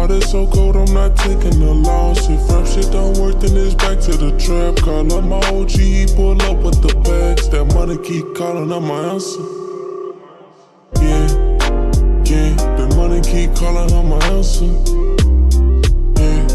heart is so cold, I'm not taking the loss. If rap shit don't work, then it's back to the trap. Call up my OG, he pull up with the bags. That money keep calling, I'm my answer. Yeah, the money keep calling, I'm my answer. Yeah,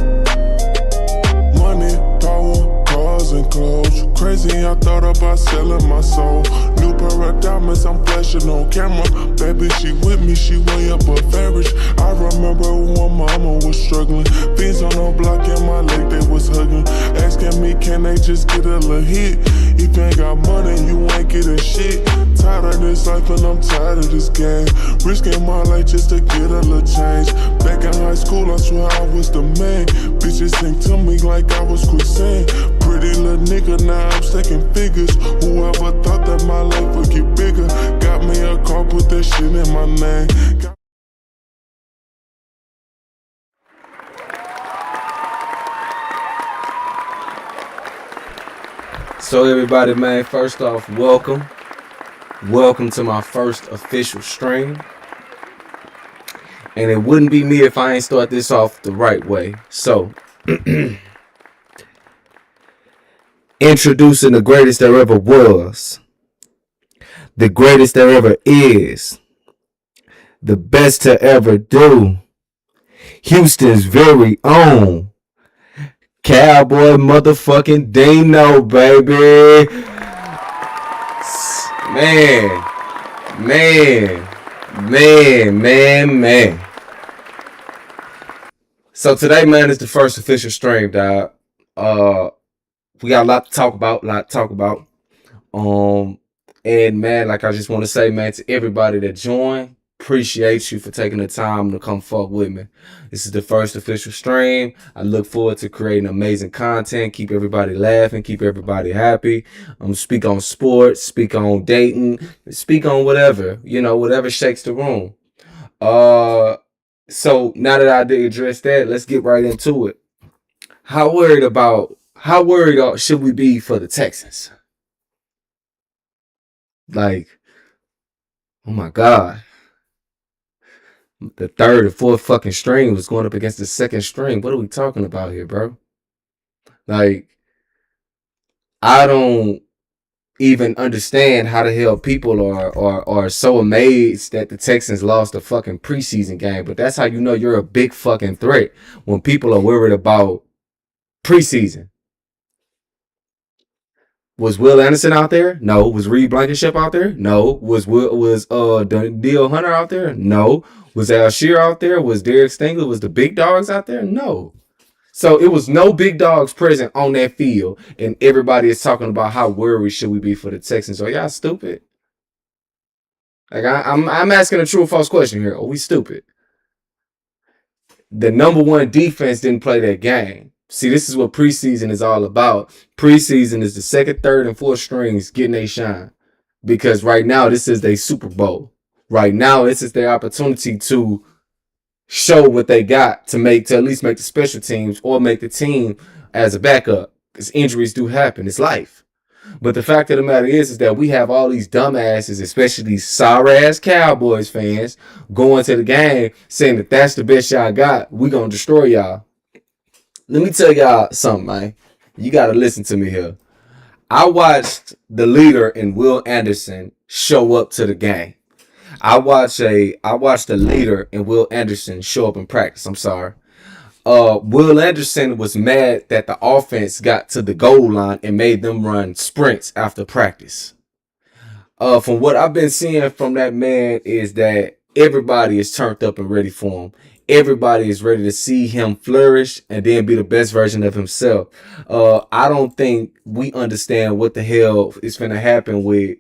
money, power, cars and clothes. Crazy, I thought about selling my soul. New pair of diamonds, I'm flashing on camera. Baby, she with me, she way above average. I remember when mama was struggling. Fiends on the block and my leg, they was hugging. Asking me, can they just get a little hit? If you ain't got money, you ain't getting shit. Tired of this life and I'm tired of this game. Risking my life just to get a little change. Back in high school, I swear I was the man. Bitches sing to me like I was quicksand. Pretty little nigga, now I'm stacking figures. Whoever thought that my life would get bigger? Got me a car, put that shit in my name. So everybody, man, first off, welcome to my first official stream. And it wouldn't be me if I ain't start this off the right way. So introducing the greatest there ever was, the greatest there ever is, the best to ever do, Houston's very own Cowboy motherfucking Dino, baby. Man. So today, man, is the first official stream, dog. We got a lot to talk about. And man, like I just want to say, man, to everybody that joined, appreciate you for taking the time to come fuck with me. This is the first official stream. I look forward to creating amazing content, keep everybody laughing, keep everybody happy. Speak on sports, speak on dating, speak on whatever, whatever shakes the room. So now that I did address that, let's get right into it. How worried should we be for the Texans? Like, oh my God. The third or fourth fucking string was going up against the second string. What are we talking about here, bro? Like, I don't even understand how the hell people are so amazed that the Texans lost a fucking preseason game. But that's how you know you're a big fucking threat, when people are worried about preseason. Was Will Anderson out there? No. Was Reed Blankenship out there? No. Was Danielle Hunter out there? No. Was Alshire out there? Was Derek Stingley? Was the big dogs out there? No. So it was no big dogs present on that field, and everybody is talking about how worried should we be for the Texans. Are y'all stupid? Like, I'm asking a true or false question here. Are we stupid? The number one defense didn't play that game. See, this is what preseason is all about. Preseason is the second, third, and fourth strings getting a shine. Because right now, this is their Super Bowl. Right now, this is their opportunity to show what they got to at least make the special teams or make the team as a backup. Because injuries do happen. It's life. But the fact of the matter is that we have all these dumbasses, especially these sorry-ass Cowboys fans, going to the game saying that that's the best y'all got. We gonna destroy y'all. Let me tell y'all something, man. You got to listen to me here. I watched the leader in Will Anderson show up to the game. I watched the leader in Will Anderson show up in practice. I'm sorry. Will Anderson was mad that the offense got to the goal line and made them run sprints after practice. From what I've been seeing from that man is that everybody is turned up and ready for him. Everybody is ready to see him flourish and then be the best version of himself. I don't think we understand what the hell is going to happen with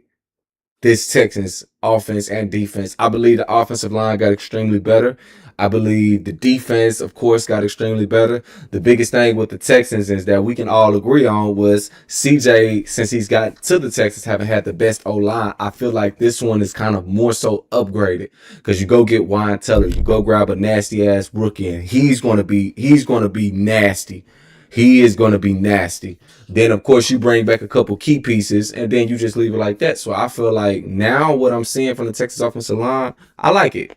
this Texans offense and defense. I believe the offensive line got extremely better. I believe the defense, of course, got extremely better. The biggest thing with the Texans is that we can all agree on was CJ, since he's got to the Texans, haven't had the best O-line. I feel like this one is kind of more so upgraded because you go get Wyan Teller, you go grab a nasty ass rookie, and he's going to be nasty. He is going to be nasty. Then, of course, you bring back a couple key pieces, and then you just leave it like that. So I feel like now what I'm seeing from the Texas offensive line, I like it.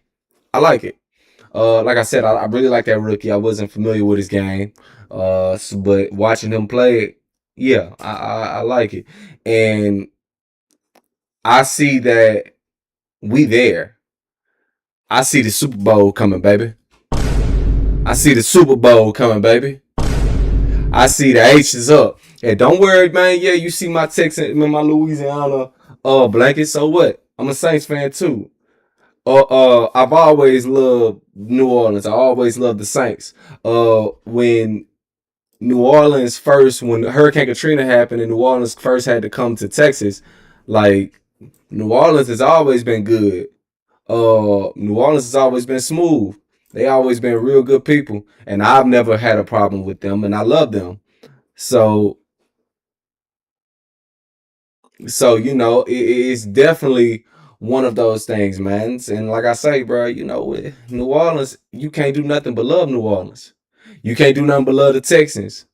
Like I said, I really like that rookie. I wasn't familiar with his game. But watching him play, yeah, I like it. And I see that we there. I see the Super Bowl coming, baby. I see the Super Bowl coming, baby. I see the H is up. And don't worry, man. Yeah, you see my Texas, my Louisiana blanket. So what? I'm a Saints fan too. I've always loved New Orleans. I always loved the Saints. When when Hurricane Katrina happened and New Orleans first had to come to Texas, like New Orleans has always been good. New Orleans has always been smooth. They always been real good people, and I've never had a problem with them, and I love them. So, it's definitely one of those things, man. And like I say, bro, with New Orleans, you can't do nothing but love New Orleans. You can't do nothing but love the Texans.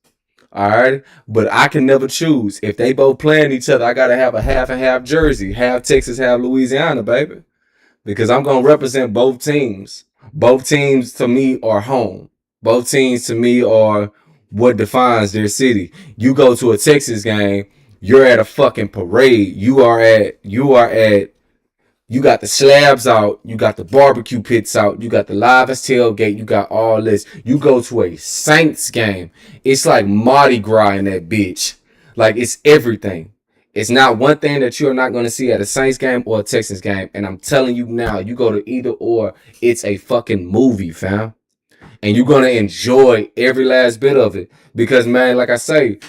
All right, but I can never choose. If they both playing each other, I gotta have a half and half jersey, half Texas, half Louisiana, baby, because I'm gonna represent both teams. Both teams to me are home. Both teams to me are what defines their city. You go to a Texas game, you're at a fucking parade. You got the slabs out, you got the barbecue pits out, you got the livest tailgate, you got all this. You go to a Saints game, it's like Mardi Gras in that bitch. Like, it's everything. It's not one thing that you're not going to see at a Saints game or a Texans game. And I'm telling you now, you go to either or, it's a fucking movie, fam. And you're going to enjoy every last bit of it. Because, man, like I say,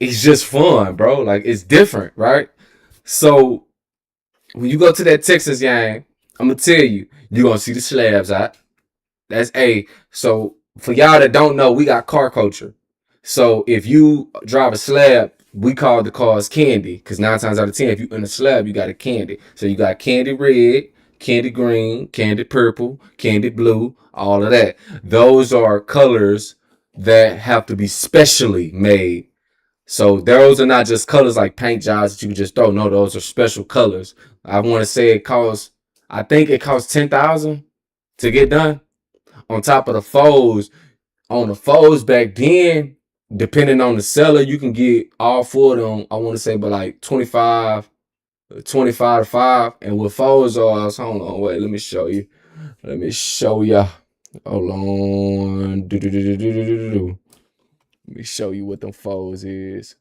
it's just fun, bro. Like, it's different, right? So, when you go to that Texas game, I'm going to tell you, you're going to see the slabs out. That's A. So, for y'all that don't know, we got car culture. So, if you drive a slab, we call the cars candy. Because 9 times out of 10, if you in a slab, you got a candy. So, you got candy red, candy green, candy purple, candy blue, all of that. Those are colors that have to be specially made. So those are not just colors like paint jobs that you just throw. No, those are special colors. I want to say I think it costs $10,000 to get done. On top of the foes, on the foes back then, depending on the seller, you can get all 4 of them. I want to say, but like 25 to 5. And with foes are, hold on, wait, let me show you. Let me show you. Hold on. Let me show you what them foes is.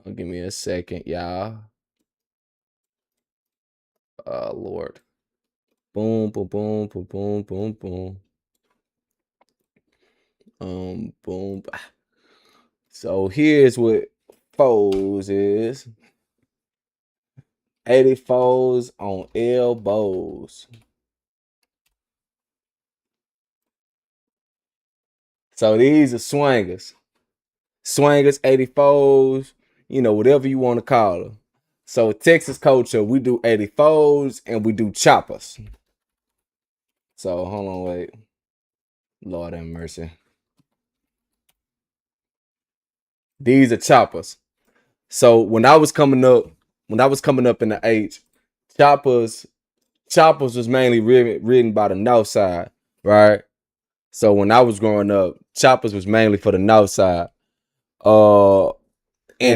Give me a second, y'all. Lord. Boom, boom, boom, boom, boom, boom, boom. Boom. So here's what foes is. 80 foes on elbows. So these are swingers. Swingers, 80 foes, whatever you want to call them. So Texas culture, we do 80 foes and we do choppers. So hold on, wait. Lord have mercy. These are choppers. So when I was coming up in the H, choppers was mainly ridden by the north side, right? So when I was growing up, choppers was mainly for the north side. And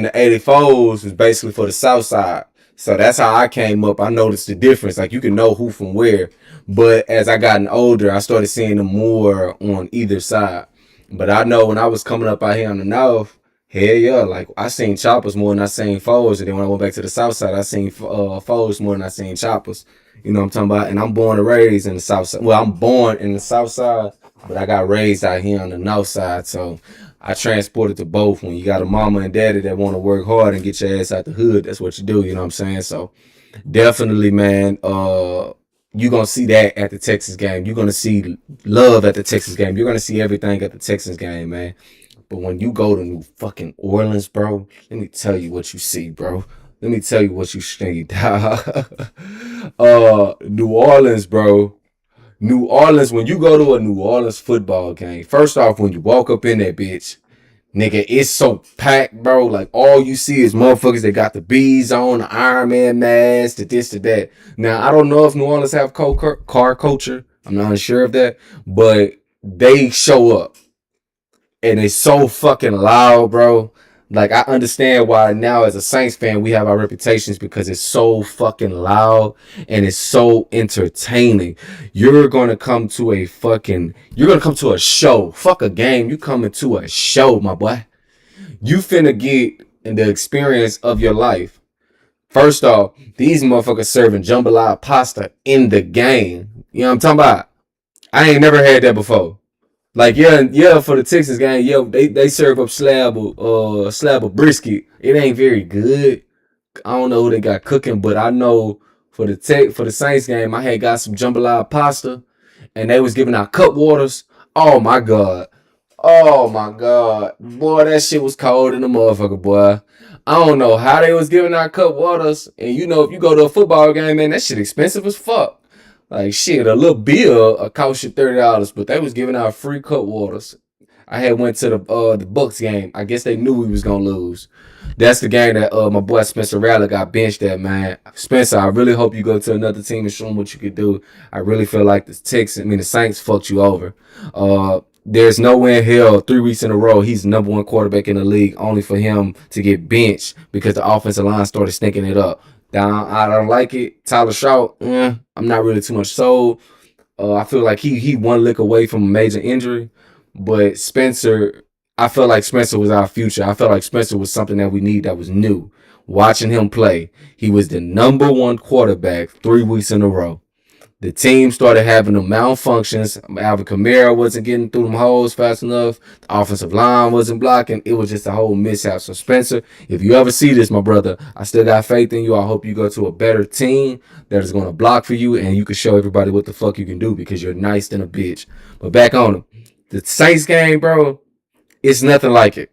the 84s was basically for the south side. So that's how I came up. I noticed the difference. Like, you can know who from where. But as I gotten older, I started seeing them more on either side. But I know when I was coming up out here on the north, hell yeah, like, I seen choppers more than I seen foes. And then when I went back to the south side, I seen foes more than I seen choppers. You know what I'm talking about? And I'm born and raised in the south side. Well, I'm born in the south side, but I got raised out here on the north side. So I transported to both. When you got a mama and daddy that want to work hard and get your ass out the hood, that's what you do. You know what I'm saying? So definitely, man, you're going to see that at the Texas game. You're going to see love at the Texas game. You're going to see everything at the Texas game, man. But when you go to New fucking Orleans, bro, let me tell you what you see, bro. Let me tell you what you see. New Orleans, bro. New Orleans, when you go to a New Orleans football game, first off, when you walk up in that bitch, nigga, it's so packed, bro. Like, all you see is motherfuckers that got the bees on, the Iron Man mask, the this, to that. Now, I don't know if New Orleans have car culture. I'm not unsure of that, but they show up and it's so fucking loud, bro. Like, I understand why now as a Saints fan we have our reputations, because it's so fucking loud and it's so entertaining. You're gonna come to a show. Fuck a game. You coming to a show, my boy. You finna get in the experience of your life. First off, these motherfuckers serving jambalaya pasta in the game. You know what I'm talking about? I ain't never had that before. Like, yeah, for the Texas game, yeah, they serve up slab of brisket. It ain't very good. I don't know who they got cooking, but I know for the Saints game, I had got some jambalaya pasta, and they was giving out cup waters. Oh my god, boy, that shit was cold in the motherfucker, boy. I don't know how they was giving out cup waters, and you know if you go to a football game, man, that shit expensive as fuck. Like, shit, a little beer cost you $30, but they was giving out free cup waters. I had went to the Bucks game. I guess they knew we was gonna lose. That's the game that my boy Spencer Rattler got benched at, man. Spencer, I really hope you go to another team and show them what you could do. I really feel like the Saints fucked you over. There's no way in hell 3 weeks in a row he's the number one quarterback in the league, only for him to get benched because the offensive line started stinking it up. I don't like it. Tyler Shaw, I'm not really too much sold. I feel like he one lick away from a major injury. But Spencer, I felt like Spencer was our future. I felt like Spencer was something that we need that was new. Watching him play, he was the number one quarterback 3 weeks in a row. The team started having the malfunctions. Alvin Kamara wasn't getting through them holes fast enough. The offensive line wasn't blocking. It was just a whole mishap. So, Spencer, if you ever see this, my brother, I still got faith in you. I hope you go to a better team that is going to block for you and you can show everybody what the fuck you can do because you're nice than a bitch. But back on him. The Saints game, bro, it's nothing like it.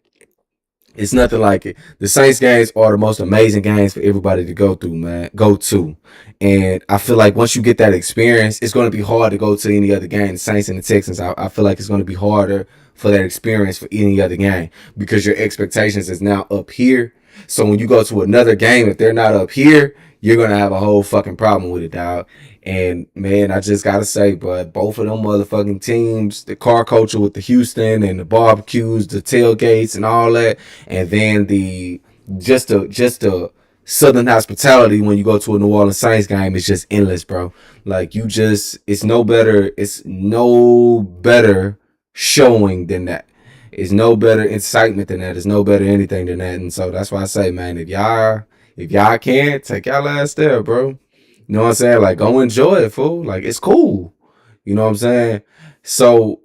It's nothing like it. The Saints games are the most amazing games for everybody to go through, man. Go to. And I feel like once you get that experience, it's going to be hard to go to any other game. The Saints and the Texans, I feel like it's going to be harder for that experience for any other game because your expectations is now up here. So when you go to another game, if they're not up here, you're going to have a whole fucking problem with it, dog. And, man, I just got to say, but both of them motherfucking teams, the car culture with the Houston and the barbecues, the tailgates and all that, and then just the Southern hospitality when you go to a New Orleans Saints game is just endless, bro. Like, it's no better showing than that. It's no better incitement than that. It's no better anything than that. And so that's why I say, man, if y'all can, take y'all ass there, bro. You know what I'm saying? Like, go enjoy it, fool. Like, it's cool. You know what I'm saying? So,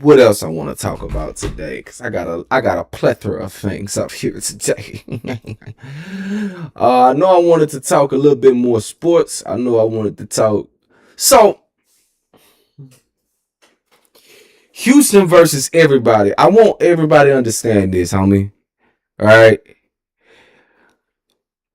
what else I want to talk about today? Because I got a plethora of things up here today. I know I wanted to talk a little bit more sports. I know I wanted to talk. So, Houston versus everybody. I want everybody to understand this, homie. All right?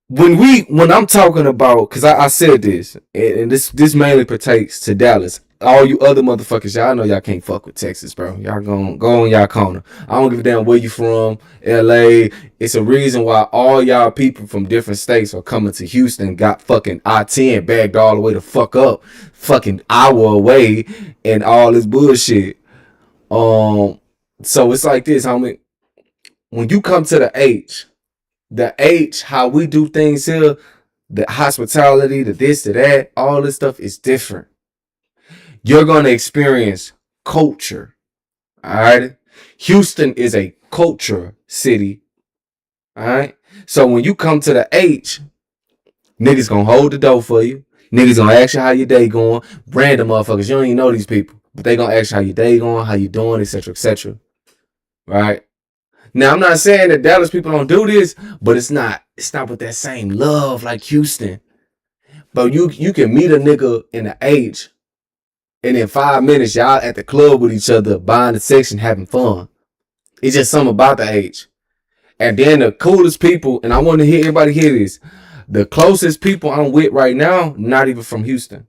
When I'm talking about, because I said this, and this mainly pertains to Dallas. All you other motherfuckers, y'all know y'all can't fuck with Texas, bro. Y'all go on y'all corner. I don't give a damn where you from, LA. It's a reason why all y'all people from different states are coming to Houston, got fucking I-10 bagged all the way to fuck up, fucking hour away, and all this bullshit. So it's like this, homie. When you come to the H, how we do things here, the hospitality, the this, the that, all this stuff is different. You're going to experience culture. All right. Houston is a culture city. All right. So when you come to the H, niggas going to hold the door for you. Niggas going to ask you how your day going. Random motherfuckers. You don't even know these people. But they going to ask you how your day going, how you doing, etc., etc. Right. Now, I'm not saying that Dallas people don't do this, but it's not with that same love like Houston. But you can meet a nigga in the H, and in 5 minutes, y'all at the club with each other, buying the section, having fun. It's just something about the H. And then the coolest people, and I want to hear everybody hear this, the closest people I'm with right now, not even from Houston.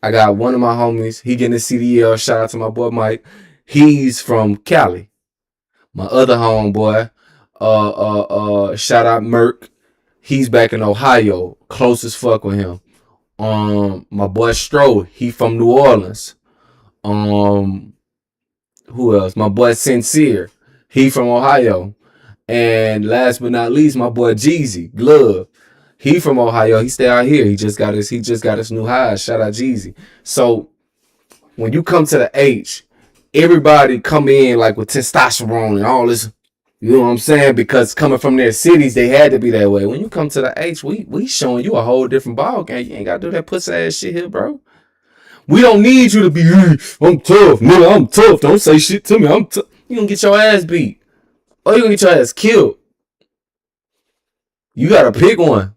I got one of my homies, he getting a CDL, shout out to my boy Mike. He's from Cali. My other homeboy, shout out Merck. He's back in Ohio, close as fuck with him. My boy Stro, he from New Orleans. Who else? My boy Sincere, he from Ohio. And last but not least, my boy Jeezy Glove. He from Ohio. He stay out here. He just got his new highs. Shout out Jeezy. So when you come to the H, everybody come in like with testosterone and all this. You know what I'm saying? Because coming from their cities, they had to be that way. When you come to the H, we showing you a whole different ball game. You ain't gotta do that pussy ass shit here, bro. We don't need you to be, I'm tough, nigga, I'm tough. Don't say shit to me. I'm tough. You gonna get your ass beat. Or you gonna get your ass killed. You gotta pick one.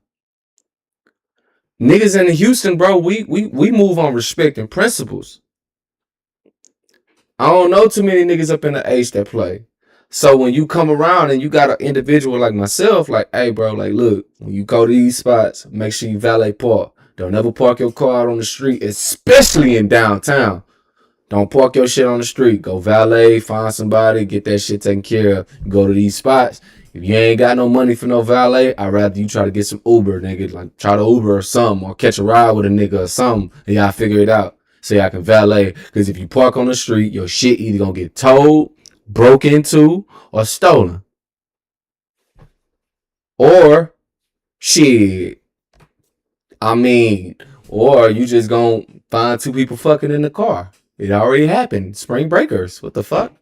Niggas in Houston, bro, we move on respect and principles. I don't know too many niggas up in the H that play. So when you come around and you got an individual like myself, like, hey, bro, like, look, when you go to these spots, make sure you valet park. Don't ever park your car out on the street, especially in downtown. Don't park your shit on the street. Go valet, find somebody, get that shit taken care of. You go to these spots. If you ain't got no money for no valet, I'd rather you try to get some Uber, nigga. Like, try to Uber or something, or catch a ride with a nigga or something, and y'all figure it out. So y'all can valet. Because if you park on the street, your shit either gonna get towed, broke into, or stolen. Or, shit. I mean, or you just gonna find two people fucking in the car. It already happened. Spring breakers. What the fuck?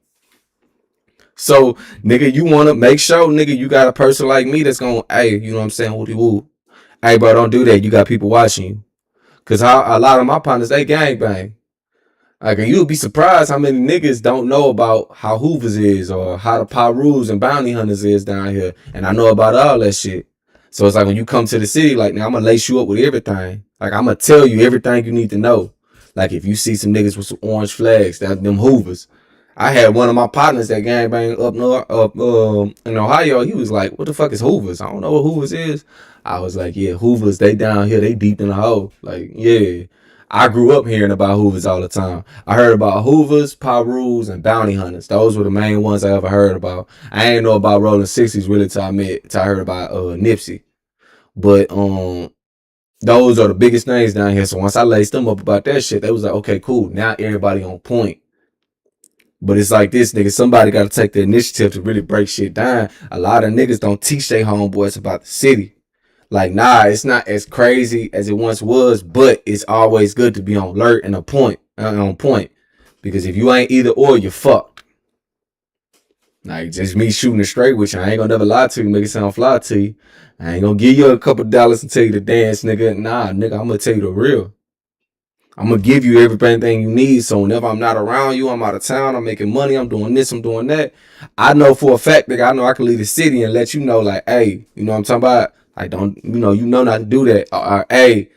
So, nigga, you want to make sure, nigga, you got a person like me that's gonna, hey, you know what I'm saying? Woody woo. Hey, bro, don't do that. You got people watching you. Because a lot of my partners, they gangbang. Like, and you'll be surprised how many niggas don't know about how Hoovers is or how the Pyrus and Bounty Hunters is down here. And I know about all that shit. So it's like when you come to the city, like, now I'm going to lace you up with everything. Like, I'm going to tell you everything you need to know. Like, if you see some niggas with some orange flags, that them Hoovers. I had one of my partners that gangbang up north, in Ohio. He was like, what the fuck is Hoovers? I don't know what Hoovers is. I was like, yeah, Hoovers, they down here, they deep in the hole. Like, yeah. I grew up hearing about Hoovers all the time. I heard about Hoovers, Pyrus, and Bounty Hunters. Those were the main ones I ever heard about. I ain't know about Rolling 60s really till I heard about Nipsey. But those are the biggest names down here. So once I laced them up about that shit, they was like, okay, cool. Now everybody on point. But it's like this, nigga. Somebody got to take the initiative to really break shit down. A lot of niggas don't teach their homeboys about the city. Like, nah, it's not as crazy as it once was, but it's always good to be on alert and on point. Because if you ain't either or, you're fucked. Like, just me shooting it straight with you. I ain't gonna never lie to you, make it sound fly to you. I ain't gonna give you a couple dollars and tell you to dance, nigga. Nah, nigga, I'm gonna tell you the real. I'm gonna give you everything you need. So whenever I'm not around you, I'm out of town, I'm making money, I'm doing this, I'm doing that. I know for a fact, nigga, I know I can leave the city and let you know, like, hey, you know what I'm talking about? I don't, you know not to do that. Hey,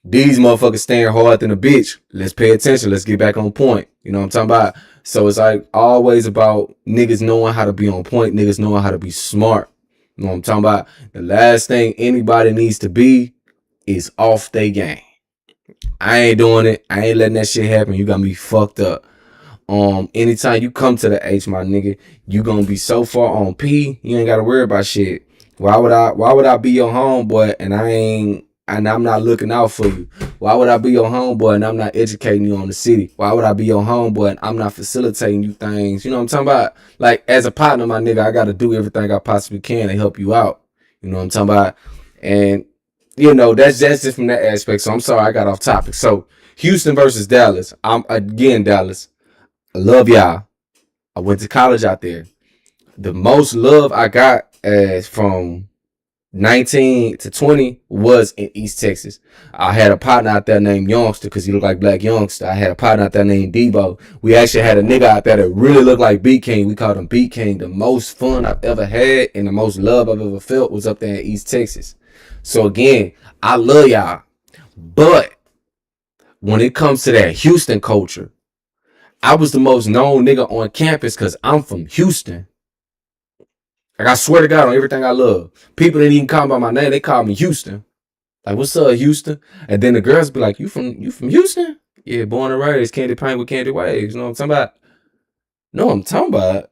these motherfuckers staring hard than a bitch. Let's pay attention. Let's get back on point. You know what I'm talking about? So it's like always about niggas knowing how to be on point, niggas knowing how to be smart. You know what I'm talking about? The last thing anybody needs to be is off their game. I ain't doing it. I ain't letting that shit happen. You got me fucked up. Anytime you come to the H, my nigga, you gonna be so far on P, you ain't gotta worry about shit. Why would I be your homeboy and I'm not looking out for you? Why would I be your homeboy and I'm not educating you on the city? Why would I be your homeboy and I'm not facilitating you things? You know what I'm talking about? Like, as a partner, my nigga, I gotta do everything I possibly can to help you out. You know what I'm talking about? And you know, that's just from that aspect. So I'm sorry I got off topic. So Houston versus Dallas. I'm again Dallas. I love y'all. I went to college out there. The most love I got from 19 to 20 was in East Texas. I had a partner out there named Youngster because he looked like Black Youngster. I had a partner out there named Debo. We actually had a nigga out there that really looked like Beat King. We called him Beat King. The most fun I've ever had and the most love I've ever felt was up there in East Texas. So again, I love y'all. But when it comes to that Houston culture, I was the most known nigga on campus because I'm from Houston. Like, I swear to God on everything I love. People didn't even call me by my name. They called me Houston. Like, what's up, Houston? And then the girls be like, you from Houston? Yeah, born and raised, candy paint with candy waves. You know what I'm talking about? No, I'm talking about.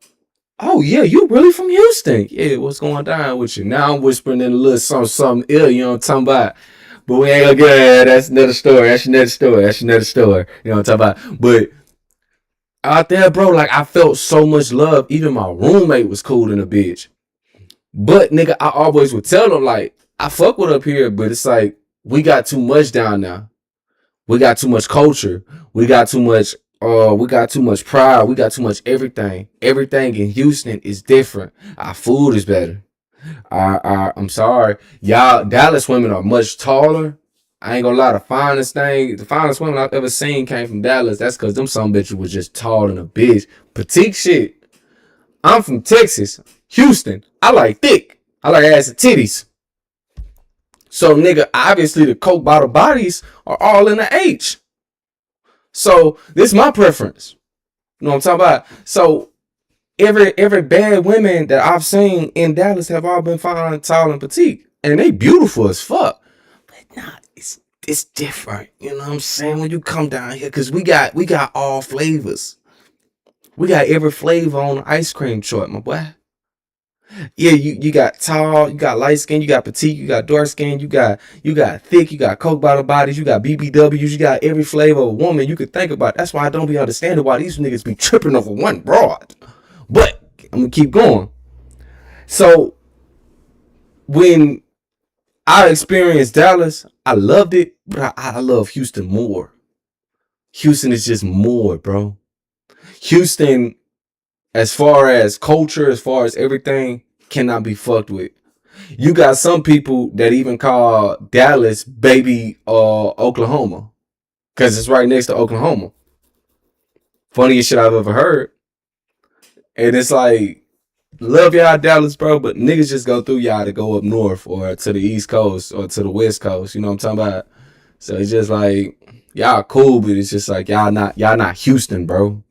Oh, yeah, you really from Houston? Yeah, what's going down with you? Now I'm whispering in a little something ill, you know what I'm talking about? But we ain't gonna get there. That's another story. That's another story. That's another story. You know what I'm talking about? But out there, bro, like I felt so much love. Even my roommate was cool than a bitch. But nigga, I always would tell them like, I fuck with up here, but it's like we got too much down now. We got too much culture. We got too much. We got too much pride. We got too much everything. Everything in Houston is different. Our food is better. I'm sorry, y'all. Dallas women are much taller. I ain't gonna lie. The finest women I've ever seen came from Dallas. That's because them some bitches was just tall than a bitch. Petite shit. I'm from Texas, Houston. I like thick. I like ass and titties. So nigga, obviously the Coke bottle bodies are all in the H. So this is my preference. You know what I'm talking about? So every bad women that I've seen in Dallas have all been fine, tall, and petite. And they beautiful as fuck. But nah, it's different. You know what I'm saying? When you come down here, cause we got all flavors. We got every flavor on the ice cream chart, my boy. Yeah, you got tall, you got light skin, you got petite, you got dark skin, you got thick, you got Coke bottle bodies, you got BBWs, you got every flavor of woman you could think about. That's why I don't be understanding why these niggas be tripping over one broad. But I'm gonna keep going. So when I experienced Dallas, I loved it, but I love Houston more. Houston is just more, bro. Houston, as far as culture, as far as everything, cannot be fucked with. You got some people that even call Dallas baby Oklahoma, because it's right next to Oklahoma. Funniest shit I've ever heard. And it's like, love y'all Dallas, bro, but niggas just go through y'all to go up north or to the East Coast or to the West Coast. You know what I'm talking about? So it's just like, y'all cool, but it's just like y'all not Houston, bro.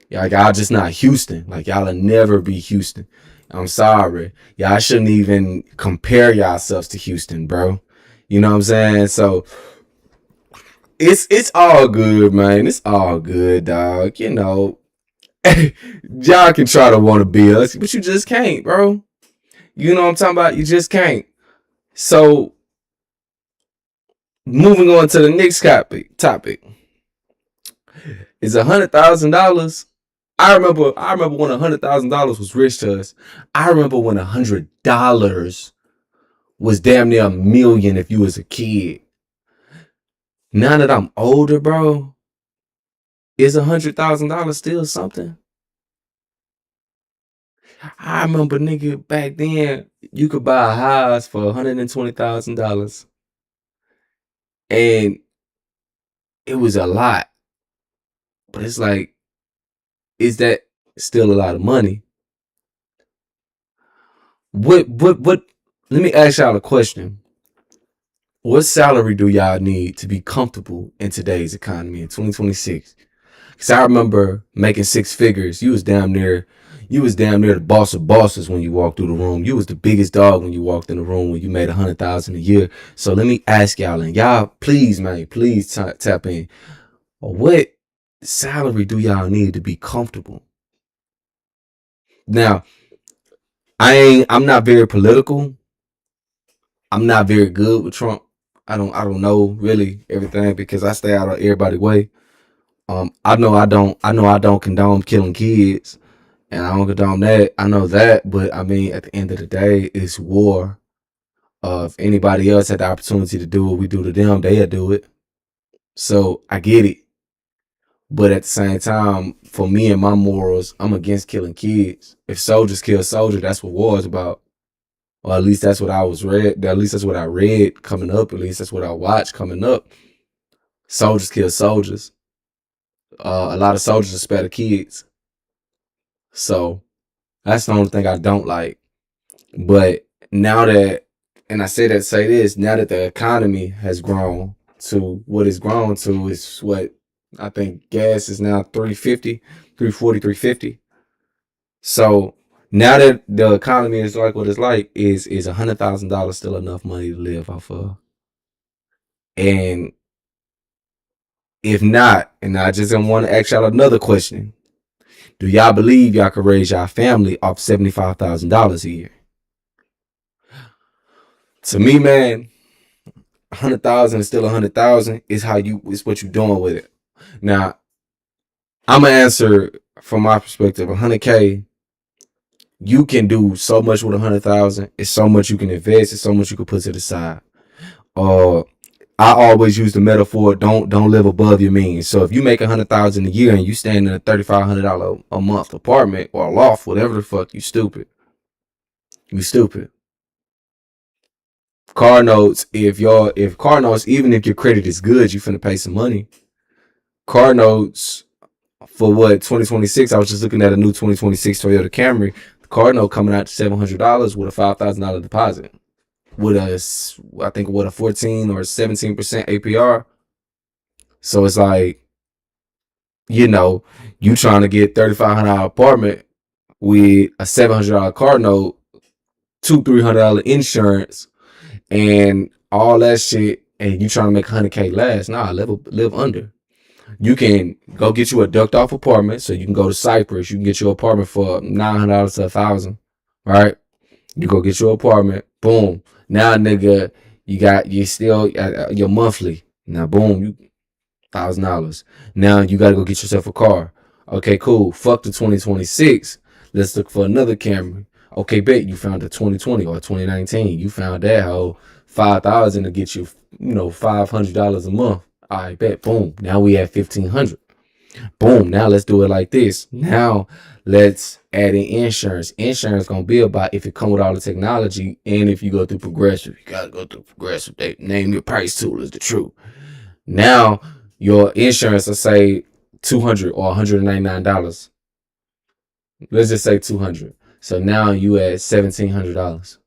Y'all just not Houston. Like y'all'll never be Houston. I'm sorry. Y'all shouldn't even compare yourselves to Houston, bro. You know what I'm saying? So it's all good, man. It's all good, dog. You know, y'all can try to want to be us, but you just can't, bro. You know what I'm talking about? You just can't. So moving on to the next topic. Is $100,000. I remember when $100,000 was rich to us. I remember when $100 was damn near $1 million if you was a kid. Now that I'm older, bro, is $100,000 still something? I remember, nigga, back then you could buy a house for $120,000, and it was a lot. But it's like, is that still a lot of money? What? Let me ask y'all a question. What salary do y'all need to be comfortable in today's economy in 2026? Because I remember making six figures. You was damn near the boss of bosses when you walked through the room. You was the biggest dog when you walked in the room when you made $100,000 a year. So let me ask y'all, and y'all, please, man, please tap in. What salary do y'all need to be comfortable? Now, I'm not very political. I'm not very good with Trump. I don't know really everything because I stay out of everybody's way. I know I don't condone killing kids, and I don't condone that. I know that, but I mean, at the end of the day, it's war. If anybody else had the opportunity to do what we do to them, they'd do it. So I get it, but at the same time, for me and my morals, I'm against killing kids. If soldiers kill soldiers, that's what war is about. Or at least that's what I read. At least that's what I read coming up. At least that's what I watched coming up. Soldiers kill soldiers. A lot of soldiers are spare the kids. So that's the only thing I don't like. But now that, and I say that to say this, now that the economy has grown to what it's grown to is what I think gas is now $3.50, $3.40, $3.50. So now that the economy is like what it's like, is $100,000 still enough money to live off of? And if not, and I just want to ask y'all another question. Do y'all believe y'all could raise y'all family off $75,000 a year? To me, man, 100,000 is still 100,000. It's what you're doing with it. Now, I'm gonna answer from my perspective. 100K, you can do so much with 100,000. It's so much you can invest. It's so much you can put to the side. I always use the metaphor: don't live above your means. So if you make 100,000 a year and you stand in a $3,500 a month apartment or a loft, whatever the fuck, you stupid. You stupid. Car notes. If car notes, even if your credit is good, you finna pay some money. Car notes for what 2026? I was just looking at a new 2026 Toyota Camry. The car note coming out to $700 with a $5,000 deposit. With I think a 14 or 17% APR. So it's like, you trying to get $3,500 apartment with a $700 car note, $200-$300 insurance, and all that shit, and you trying to make 100K last. Nah, live under. You can go get you a ducked off apartment, so you can go to Cyprus. You can get your apartment for $900 to $1,000, right? You go get your apartment, boom. Now, nigga, you still your monthly. Now, boom, you $1,000. Now you gotta go get yourself a car. Okay, cool. Fuck the 2026. Let's look for another Camry. Okay, bet you found a 2020 or 2019. You found that hoe $5,000 to get you, $500 a month. All right, bet. Boom. Now we at $1,500. Boom. Now let's do it like this. Now let's add in insurance. Insurance gonna be about if it come with all the technology, and if you go through Progressive, you gotta go through Progressive. They name your price tool is the truth. Now your insurance will say $200 or $199. Let's just say $200. So now you at $1,700.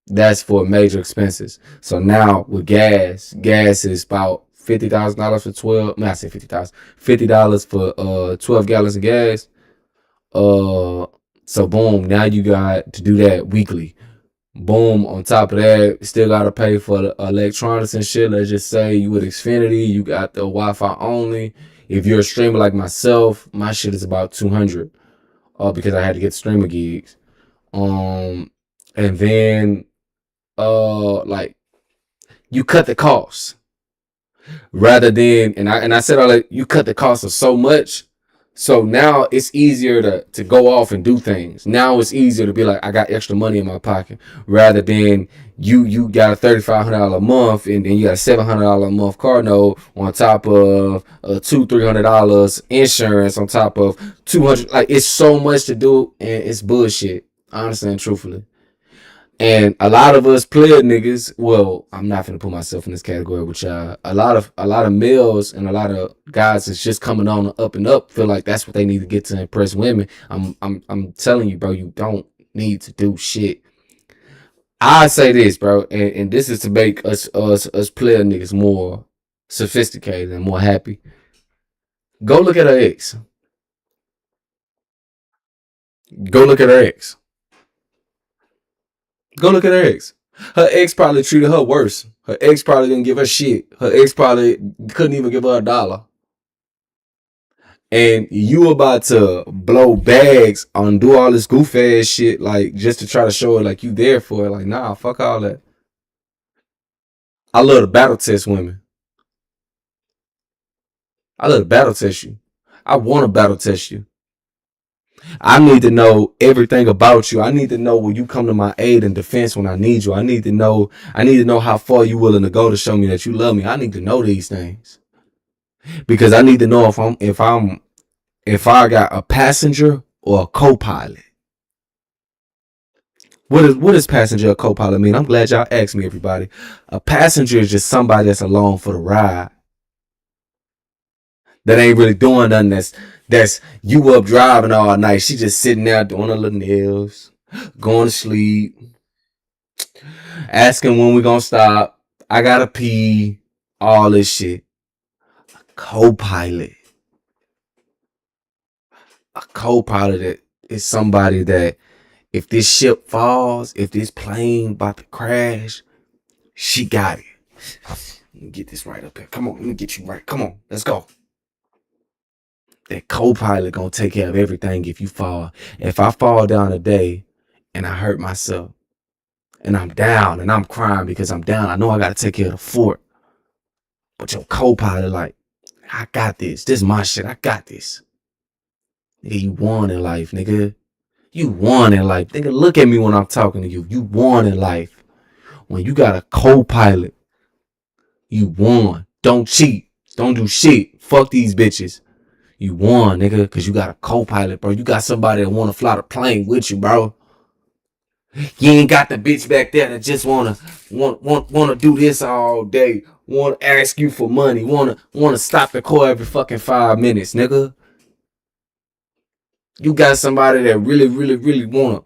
That's for major expenses. So now with gas is about $50,000 for 12. I say $50,000 for 12 gallons of gas. So boom, now you got to do that weekly. Boom, on top of that, still gotta pay for the electronics and shit. Let's just say you with Xfinity, you got the Wi-Fi only. If you're a streamer like myself, my shit is about $200. Because I had to get streamer gigs. And then like you cut the costs rather than and I said all that, you cut the cost of so much. So now it's easier to go off and do things. Now it's easier to be like, I got extra money in my pocket, rather than you got a $3,500 a month and then you got a $700 a month car note on top of $200-$300 insurance on top of $200. Like, it's so much to do and it's bullshit, honestly and truthfully. And a lot of us player niggas, well, I'm not gonna put myself in this category with y'all. A lot of males and a lot of guys that's just coming on up and up feel like that's what they need to get to impress women. I'm telling you, bro, you don't need to do shit. I say this, bro, and this is to make us player niggas more sophisticated and more happy. Go look at her ex. Go look at her ex. Go look at her ex. Her ex probably treated her worse. Her ex probably didn't give her shit. Her ex probably couldn't even give her $1. And you about to blow bags on do all this goof ass shit, like, just to try to show her like you there for her. Like, nah, fuck all that. I love to battle test women. I love to battle test you. I want to battle test you. I need to know everything about you. I need to know when you come to my aid and defense when I need you. I need to know how far you willing to go to show me that you love me. I need to know these things. Because I need to know if I got a passenger or a co-pilot. What does passenger or co-pilot mean? I'm glad y'all asked me, everybody. A passenger is just somebody that's along for the ride. That ain't really doing nothing. That's you up driving all night. She just sitting there doing her little nails, going to sleep, asking when we gonna stop. I gotta pee, all this shit. A co-pilot is somebody that if this ship falls, if this plane about to crash, she got it. Let me get this right up here. Come on, let me get you right. Come on, let's go. That co-pilot gonna take care of everything if you fall. If I fall down today and I hurt myself, and I'm down and I'm crying because I'm down. I know I gotta take care of the fort. But your co-pilot like, I got this. This is my shit. I got this. Nigga, you won in life, nigga. You won in life. Nigga, look at me when I'm talking to you. You won in life. When you got a co-pilot, you won. Don't cheat. Don't do shit. Fuck these bitches. You won, nigga, because you got a co-pilot, bro. You got somebody that want to fly the plane with you, bro. You ain't got the bitch back there that just wanna do this all day. Want to ask you for money. Want to stop the car every fucking 5 minutes, nigga. You got somebody that really wanna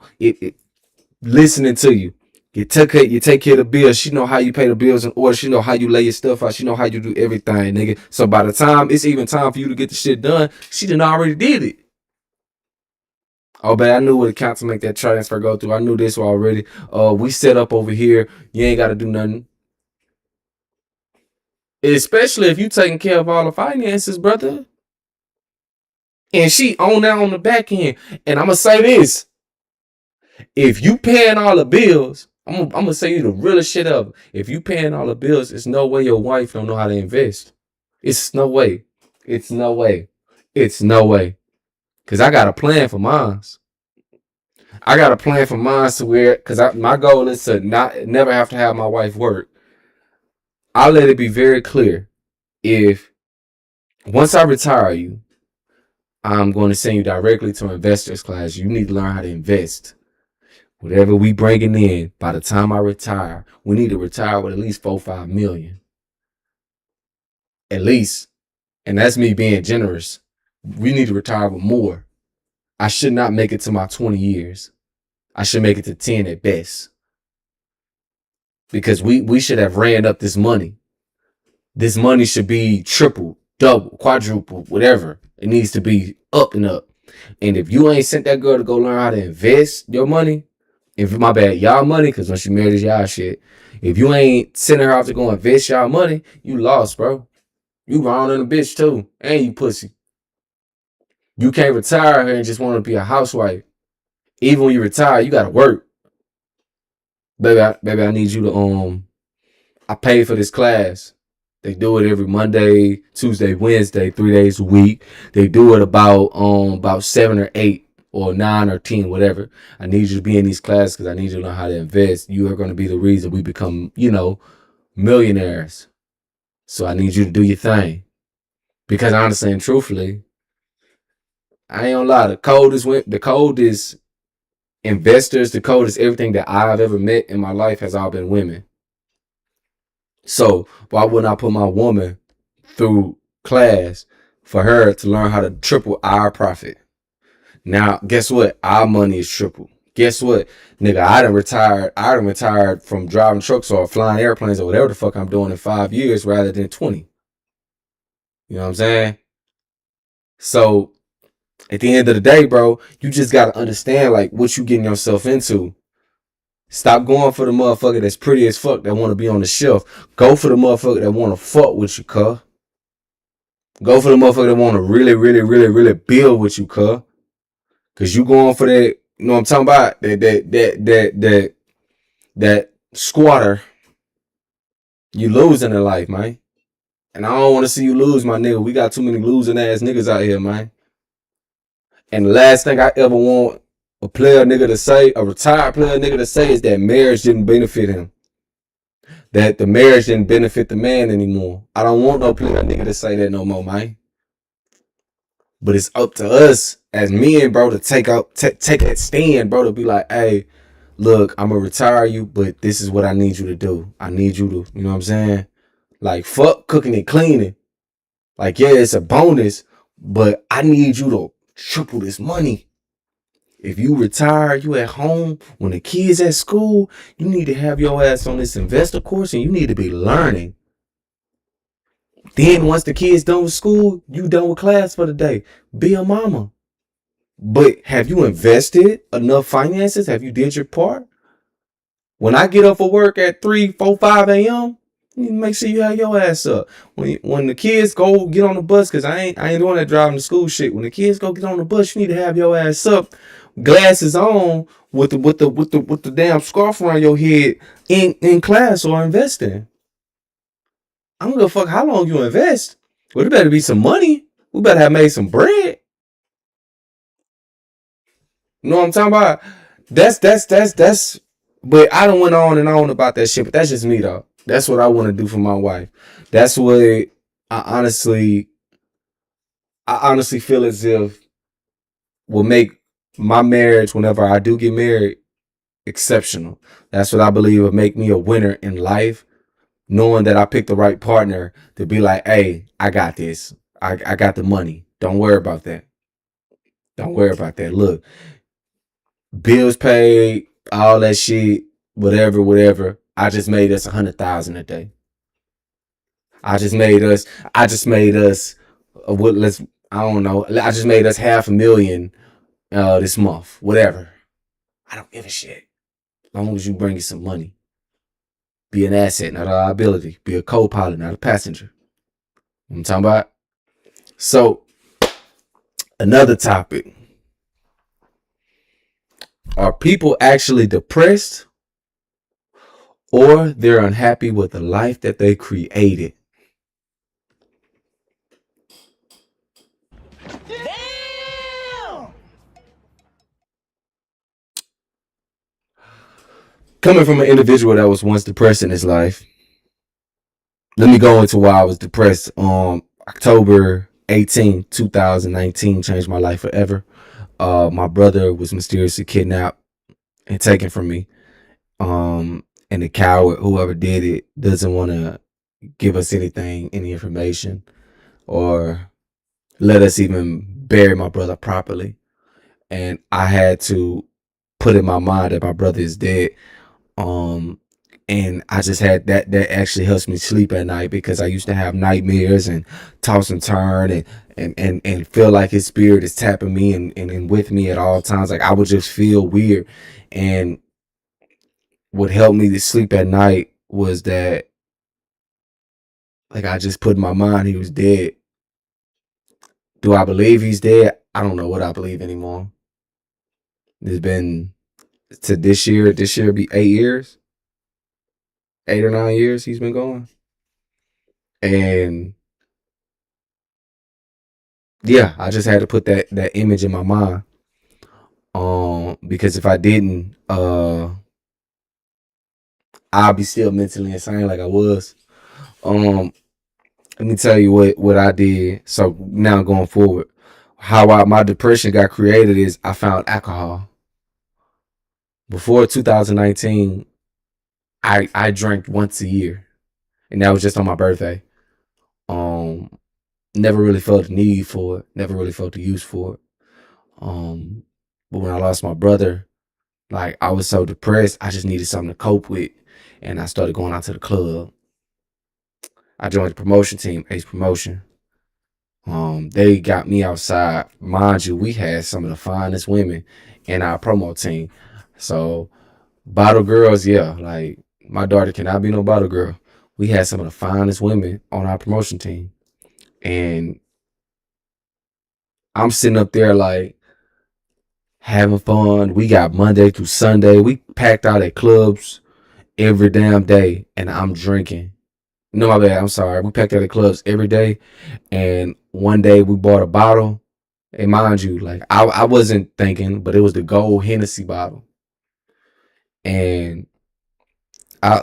listening to you. You take care of the bills. She know how you pay the bills in order. She know how you lay your stuff out. She know how you do everything, nigga. So by the time it's even time for you to get the shit done, she done already did it. Oh, but I knew what account to make that transfer go through. I knew this already. We set up over here. You ain't got to do nothing. Especially if you taking care of all the finances, brother. And she on that on the back end. And I'm going to say this. If you paying all the bills, I'm going to say you the realest shit ever. If you paying all the bills, there's no way your wife don't know how to invest. It's no way. It's no way. It's no way. Because I got a plan for mine. I got a plan for mine to where, because my goal is to never have to have my wife work. I'll let it be very clear. If once I retire you, I'm going to send you directly to investors class. You need to learn how to invest. Whatever we bringing in, by the time I retire, we need to retire with at least 4-5 million. At least. And that's me being generous. We need to retire with more. I should not make it to my 20 years. I should make it to 10 at best. Because we should have ran up this money. This money should be triple, double, quadruple, whatever. It needs to be up and up. And if you ain't sent that girl to go learn how to invest your money, y'all money, because when she married, it's y'all shit. If you ain't sending her out to go invest y'all money, you lost, bro. You wrong in a bitch too. And you pussy. You can't retire her and just want to be a housewife. Even when you retire, you gotta work. Baby, I need you to I paid for this class. They do it every Monday, Tuesday, Wednesday, 3 days a week. They do it about 7 or 8 or 9 or 10, whatever. I need you to be in these classes because I need you to learn how to invest. You are going to be the reason we become, millionaires. So I need you to do your thing. Because honestly and truthfully, I ain't gonna lie, the coldest investors, the coldest everything that I've ever met in my life has all been women. So why wouldn't I put my woman through class for her to learn how to triple our profit? Now, guess what? Our money is triple. Guess what? Nigga, I done retired from driving trucks or flying airplanes or whatever the fuck I'm doing in 5 years rather than 20. You know what I'm saying? So at the end of the day, bro, you just got to understand like what you getting yourself into. Stop going for the motherfucker that's pretty as fuck that want to be on the shelf. Go for the motherfucker that want to fuck with you, cuh. Go for the motherfucker that want to really build with you, cuh. Cause you going for that, you know what I'm talking about? That squatter. You losing in life, man. And I don't want to see you lose, my nigga. We got too many losing ass niggas out here, man. And the last thing I ever want a retired player nigga to say is that marriage didn't benefit him. That the marriage didn't benefit the man anymore. I don't want no player nigga to say that no more, man. But it's up to us as men, bro, to take that stand, bro, to be like, hey, look, I'm gonna retire you, but this is what I need you to do. I need you to, you know what I'm saying? Like, fuck cooking and cleaning. Like, yeah, it's a bonus, but I need you to triple this money. If you retire, you at home, when the kids at school, you need to have your ass on this investor course and you need to be learning. Then once the kids done with school, you done with class for the day. Be a mama. But have you invested enough finances? Have you did your part? When I get up for work at 3, 4, 5 a.m., you need to make sure you have your ass up. When the kids go get on the bus, because I ain't doing that driving to school shit. When the kids go get on the bus, you need to have your ass up glasses on with the damn scarf around your head in class or investing. I don't give a fuck how long you invest. But it better be some money. We better have made some bread. You know what I'm talking about? That's. But I don't went on and on about that shit. But that's just me though. That's what I want to do for my wife. That's what I honestly, I honestly feel as if will make my marriage, whenever I do get married, exceptional. That's what I believe will make me a winner in life, knowing that I picked the right partner to be like, hey, I got this. I got the money. Don't worry about that. Don't worry about that. Look, bills paid, all that shit, whatever, whatever. I just made us 100,000 a day. I just made us. I just made us. What? Let's. I don't know. I just made us 500,000 this month. Whatever. I don't give a shit. As long as you bring me some money. Be an asset, not a liability. Be a co-pilot, not a passenger. You know what I'm talking about? So, another topic. Are people actually depressed or they're unhappy with the life that they created? Damn! Coming from an individual that was once depressed in his life, let me go into why I was depressed. October 18, 2019 changed my life forever. My brother was mysteriously kidnapped and taken from me. And the coward, whoever did it, doesn't want to give us anything, any information, or let us even bury my brother properly. And I had to put in my mind that my brother is dead. And I just had that actually helps me sleep at night, because I used to have nightmares and toss and turn and feel like his spirit is tapping me and with me at all times. Like I would just feel weird. And what helped me to sleep at night was that, like, I just put in my mind he was dead. Do I believe he's dead? I don't know what I believe anymore. It's been to this year. This year be 8 years, 8 or 9 years he's been gone. And yeah, I just had to put that image in my mind. Because if I didn't, I'll be still mentally insane like I was. Let me tell you what I did. So now going forward, how my depression got created is I found alcohol. Before 2019, I drank once a year, and that was just on my birthday. Um, Never really felt the need for it. Never really felt the use for it. But when I lost my brother, like I was so depressed, I just needed something to cope with, and I started going out to the club. I joined the promotion team, Ace Promotion. They got me outside. Mind you, we had some of the finest women in our promo team. So bottle girls, yeah, like my daughter cannot be no bottle girl. We had some of the finest women on our promotion team. And I'm sitting up there like having fun. We got Monday through Sunday. We packed out at clubs every damn day, and I'm drinking. No, my bad. I'm sorry. We packed out at clubs every day, and one day we bought a bottle. And mind you, like I wasn't thinking, but it was the gold Hennessy bottle. And I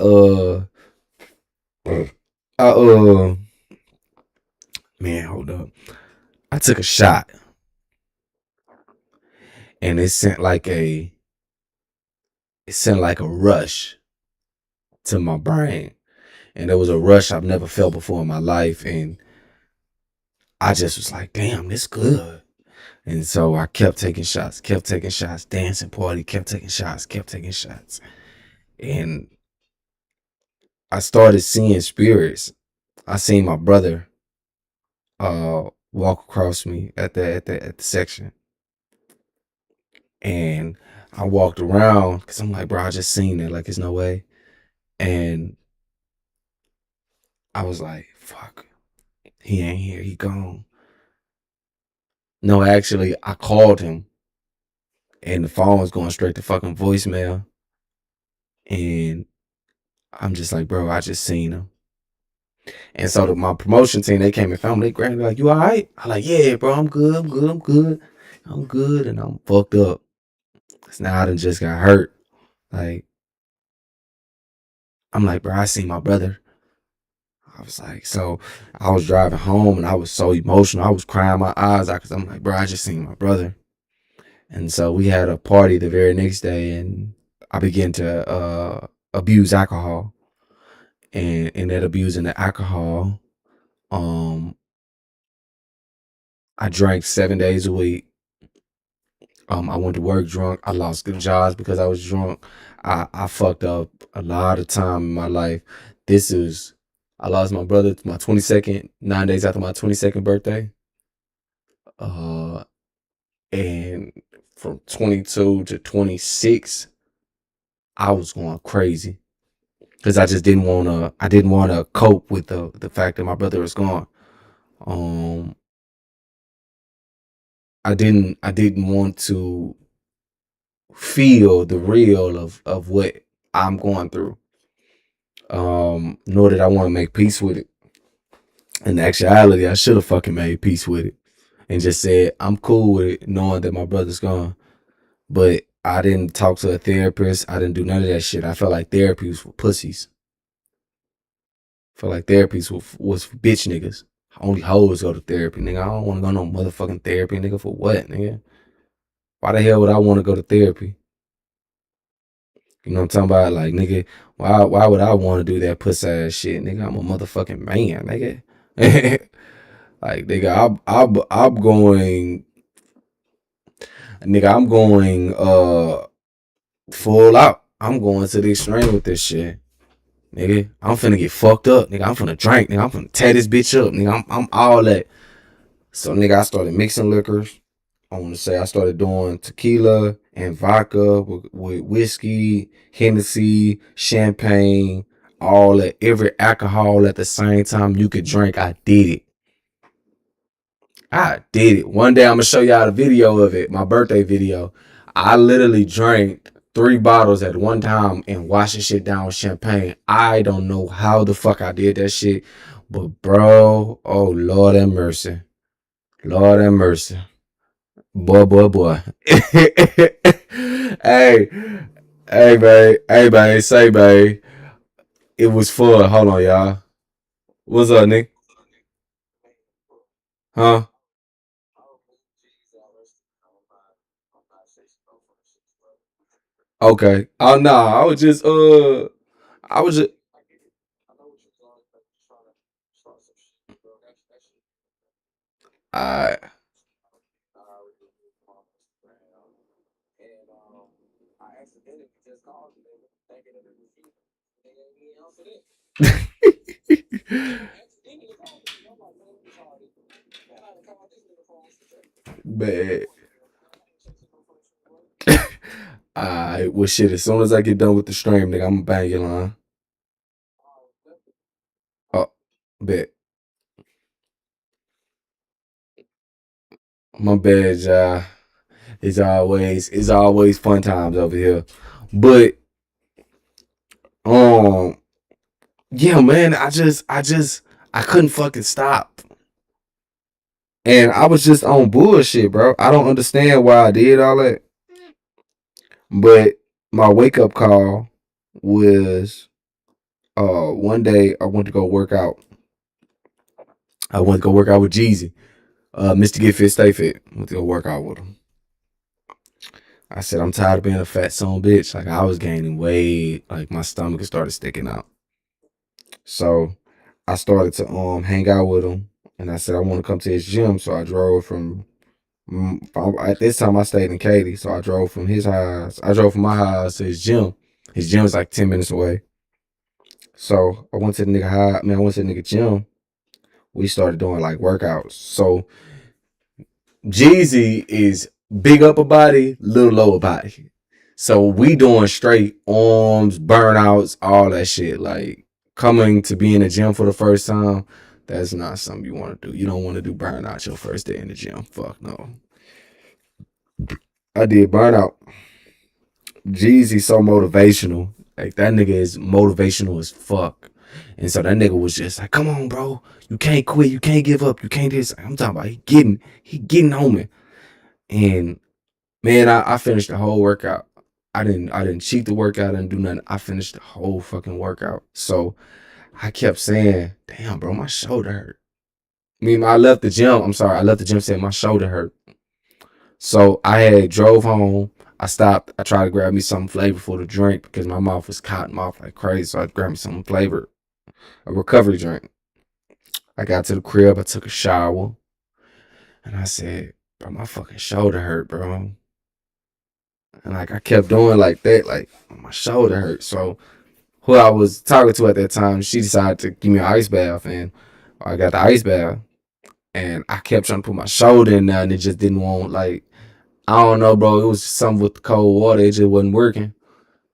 I man, hold up. I took a shot, and it sent like a rush to my brain. And it was a rush I've never felt before in my life. And I just was like, damn, this good. And so I kept taking shots, dancing party, kept taking shots, kept taking shots. And I started seeing spirits. I seen my brother walk across me at the section. And I walked around because I'm like, bro, I just seen it. Like, there's no way. And I was like, fuck, he ain't here. He gone. No, actually, I called him and the phone was going straight to fucking voicemail. And I'm just like, bro, I just seen him. And so my promotion team, they came and found me. They grabbed me like, you all right? I'm like, yeah, bro, I'm good. I'm good. And I'm fucked up. Cause now I done just got hurt. Like, I'm like, bro, I seen my brother. I was like, so I was driving home and I was so emotional. I was crying my eyes out because I'm like, bro, I just seen my brother. And so we had a party the very next day and I began to abuse alcohol. And in that abusing the alcohol, I drank 7 days a week. I went to work drunk. I lost good jobs because I was drunk. I fucked up a lot of time in my life. I lost my brother to my 22nd, 9 days after my 22nd birthday. And from 22 to 26, I was going crazy because I just didn't want to cope with the fact that my brother was gone. I didn't want to feel the real of what I'm going through. Nor did I want to make peace with it. In actuality, I should have fucking made peace with it and just said, I'm cool with it, knowing that my brother's gone. But I didn't talk to a therapist. I didn't do none of that shit. I felt like therapy was for pussies. I felt like therapy was for bitch niggas. Only hoes go to therapy, nigga. I don't want to go no motherfucking therapy, nigga. For what, nigga? Why the hell would I want to go to therapy? You know what I'm talking about? Like, nigga, why would I want to do that pussy ass shit? Nigga, I'm a motherfucking man, nigga. Like, nigga, I'm going, nigga, I'm going full out. I'm going to the extreme with this shit. Nigga, I'm finna get fucked up. Nigga, I'm finna drink. Nigga, I'm finna tear this bitch up. Nigga, I'm all that. So, nigga, I started mixing liquors. I want to say I started doing tequila and vodka with whiskey, Hennessy, champagne, all that, every alcohol at the same time you could drink. I did it. One day I'm gonna show y'all the video of it, my birthday video. I literally drank 3 bottles at one time and washed the shit down with champagne. I don't know how the fuck I did that shit, but bro, oh Lord have mercy. Lord have mercy. Boy. Hey, say, babe. It was fun. Hold on, y'all. What's up, Nick? Huh? Okay. Oh no, I was just I bad. I well shit. As soon as I get done with the stream, nigga, I'm gonna bang your line. Oh, bet. My bad, y'all. It's always fun times over here. But um yeah, man, I couldn't fucking stop. And I was just on bullshit, bro. I don't understand why I did all that. But my wake up call was one day I went to go work out. I went to go work out with Jeezy. Mr. Get Fit, Stay Fit. Went to go work out with him. I said, I'm tired of being a fat son bitch. Like I was gaining weight, like my stomach started sticking out. So I started to hang out with him and I said I want to come to his gym. So I drove from at this time I stayed in Katy. So I drove from his house. I drove from my house to his gym. His gym is like 10 minutes away. So I went to the nigga I went to the nigga gym. We started doing like workouts. So Jeezy is big upper body, little lower body. So we doing straight arms, burnouts, all that shit. Like coming to be in the gym for the first time, that's not something you want to do. You don't want to do burnouts your first day in the gym. Fuck no. I did Burnout. Jeezy so motivational. Like that nigga is motivational as fuck. And so that nigga was just like, come on, bro. You can't quit. You can't give up. You can't do this. I'm talking about he getting on me. And man, I finished the whole workout. I didn't cheat the workout, I didn't do nothing. I finished the whole fucking workout. So I kept saying, damn, bro, my shoulder hurt. I mean, I left the gym. I'm sorry. I left the gym saying my shoulder hurt. So I had drove home. I stopped. I tried to grab me something flavorful to drink because my mouth was cotton mouth like crazy. So I grabbed me something flavored, a recovery drink. I got to the crib. I took a shower. And I said, bro, my fucking shoulder hurt, bro. And like I kept doing like that, like my shoulder hurt. So who I was talking to at that time, she decided to give me an ice bath, and I got the ice bath. And I kept trying to put my shoulder in there, and it just didn't want, like, I don't know, bro. It was just something with the cold water. It just wasn't working.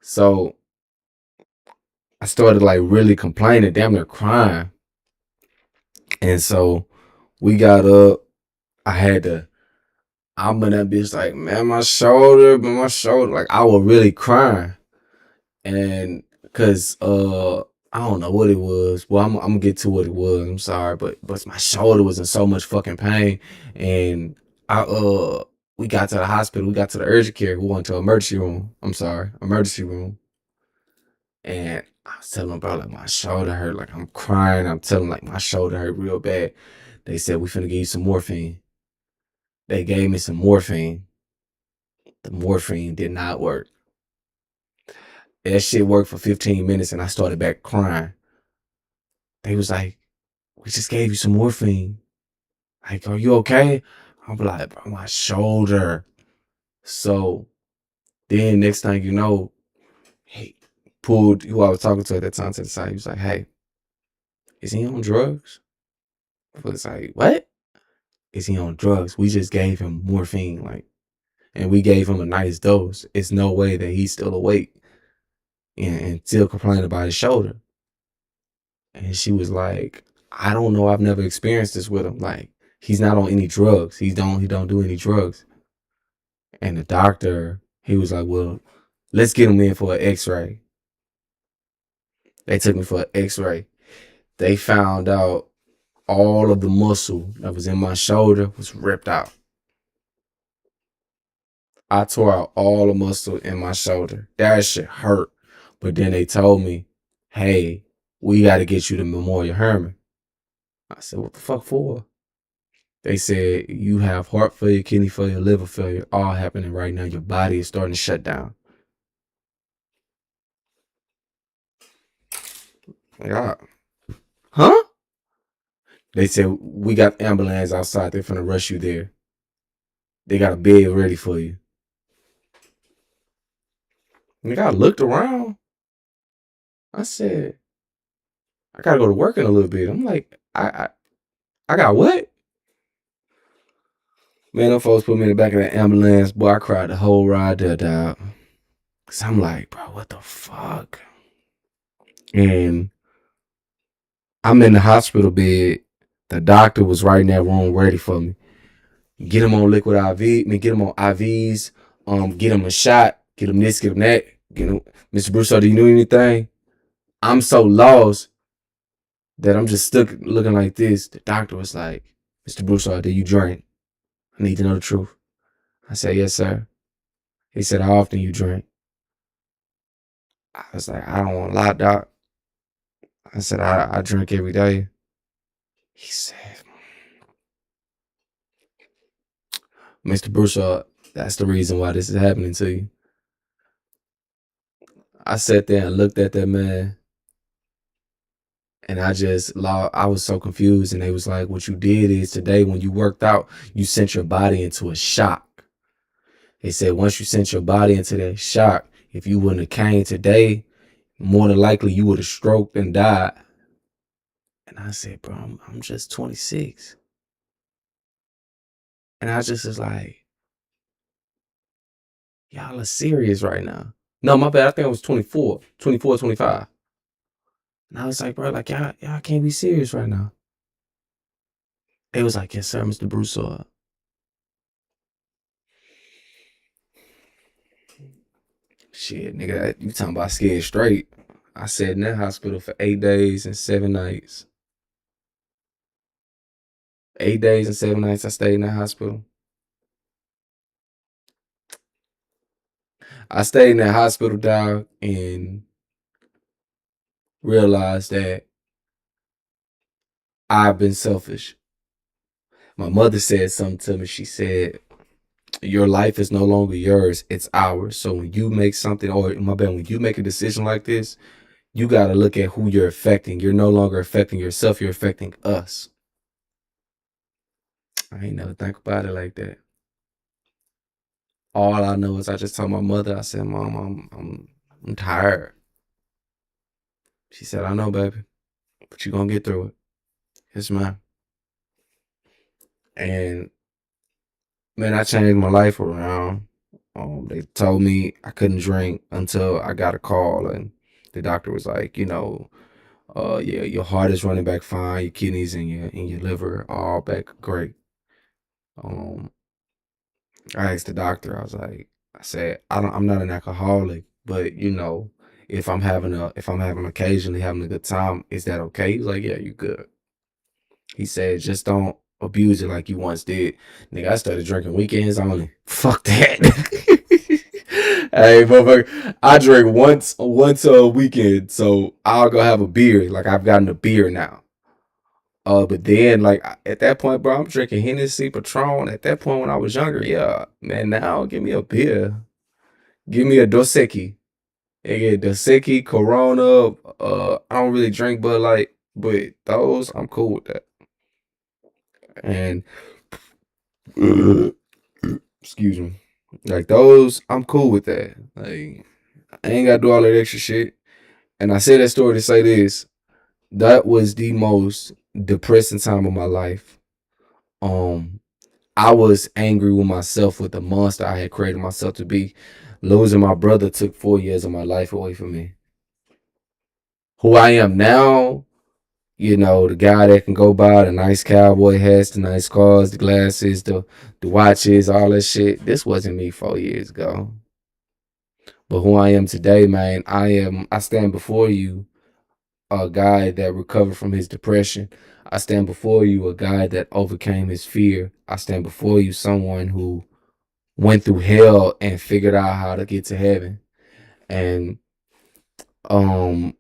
So I started like really complaining, damn near crying. And so we got up. I'm in that bitch like, man, my shoulder, like I was really crying. And cause I don't know what it was. Well, I'm gonna get to what it was. I'm sorry, but my shoulder was in so much fucking pain, and I we got to the hospital. We got to the urgent care. We went to emergency room. I'm sorry, emergency room. And I was telling them, bro, like my shoulder hurt. Like I'm crying. I'm telling them, like my shoulder hurt real bad. They said we finna give you some morphine. They gave me some morphine. The morphine did not work. That shit worked for 15 minutes, and I started back crying. They was like, we just gave you some morphine. Like, are you okay? I'm like, bro, my shoulder. So then next thing you know, he pulled who I was talking to at that time to the side. He was like, hey, is he on drugs? I was like, what? Is he on drugs? We just gave him morphine, like, and we gave him a nice dose. It's no way that he's still awake and still complaining about his shoulder. And she was like, I don't know. I've never experienced this with him. Like, he's not on any drugs. He don't do any drugs. And the doctor, he was like, well, let's get him in for an x-ray. They took me for an x-ray. They found out all of the muscle that was in my shoulder was ripped out. I tore out all the muscle in my shoulder. That shit hurt. But then they told me, hey, we got to get you to Memorial Hermann. I said, what the fuck for? They said, you have heart failure, kidney failure, liver failure, all happening right now. Your body is starting to shut down. Like, huh? They said, we got ambulance outside. They're finna rush you there. They got a bed ready for you. And I looked around. I said, I gotta go to work in a little bit. I'm like, I got what? Man, them folks put me in the back of the ambulance. Boy, I cried the whole ride there, dog. Cause I'm like, bro, what the fuck? And I'm in the hospital bed. The doctor was right in that room ready for me. Get him on liquid IV. Get him on IVs. Get him a shot. Get him this. Get him that. Get him. Mr. Broussard, do you know anything? I'm so lost that I'm just stuck looking like this. The doctor was like, Mr. Broussard, do you drink? I need to know the truth. I said, yes, sir. He said, how often you drink? I was like, I don't want to lie, doc. I said, I drink every day. He said, Mr. Broussard, that's the reason why this is happening to you. I sat there and looked at that man, and I was so confused. And they was like, what you did is today when you worked out, you sent your body into a shock. They said once you sent your body into that shock, if you wouldn't have came today, more than likely you would have stroked and died. And I said, bro, I'm just 26. And I just was like, y'all are serious right now. No, my bad. I think I was 24, 25. And I was like, bro, like, y'all can't be serious right now. They was like, yes, sir, Mr. Broussard. Shit, nigga, you talking about scared straight. I sat in that hospital for 8 days and 7 nights. 8 days and 7 nights I stayed in that hospital. I stayed in that hospital, dog, and realized that I've been selfish. My mother said something to me. She said, your life is no longer yours, it's ours. So when you make something, or my bad, when you make a decision like this, you got to look at who you're affecting. You're no longer affecting yourself, you're affecting us. I ain't never think about it like that. All I know is I just told my mother, I said, Mom, I'm tired. She said, I know, baby, but you're gonna get through it. It's mine. And man, I changed my life around. They told me I couldn't drink until I got a call, and the doctor was like, yeah, your heart is running back fine, your kidneys and your liver are all back great. Um, I asked the doctor, I said, I'm not an alcoholic, but if I'm having occasionally having a good time, is that okay? He was like, yeah, you good. He said, just don't abuse it like you once did. Nigga, I started drinking weekends only. Fuck that. Hey, motherfucker, I drink once a weekend, so I'll go have a beer. Like I've gotten a beer now. But then like at that point, bro, I'm drinking Hennessy, Patron. At that point when I was younger, yeah, man. Now give me a beer, give me a Dos Equis. Yeah, Dos Equis, Corona. I don't really drink Bud Light, but those I'm cool with that. And excuse me, like those I'm cool with that. Like I ain't gotta do all that extra shit. And I say that story to say this: that was the most depressing time of my life. Um, I was angry with myself, with the monster I had created myself to be. Losing my brother took 4 years of my life away from me. Who I am now, the guy that can go buy the nice cowboy hats, the nice cars, the glasses, the watches, all that shit. This wasn't me 4 years ago. But who I am today, man, I stand before you a guy that recovered from his depression. I stand before you a guy that overcame his fear. I stand before you someone who went through hell and figured out how to get to heaven. And um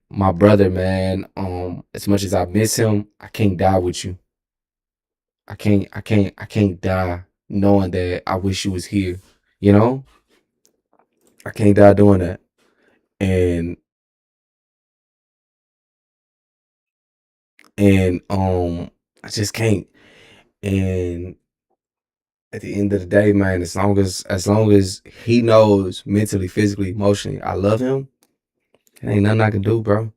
my brother, man, as much as I miss him, I can't die with you. I can't die knowing that I wish you was here. You know? I can't die doing that. And I just can't. And at the end of the day, man, as long as he knows mentally, physically, emotionally, I love him, there ain't nothing I can do, bro.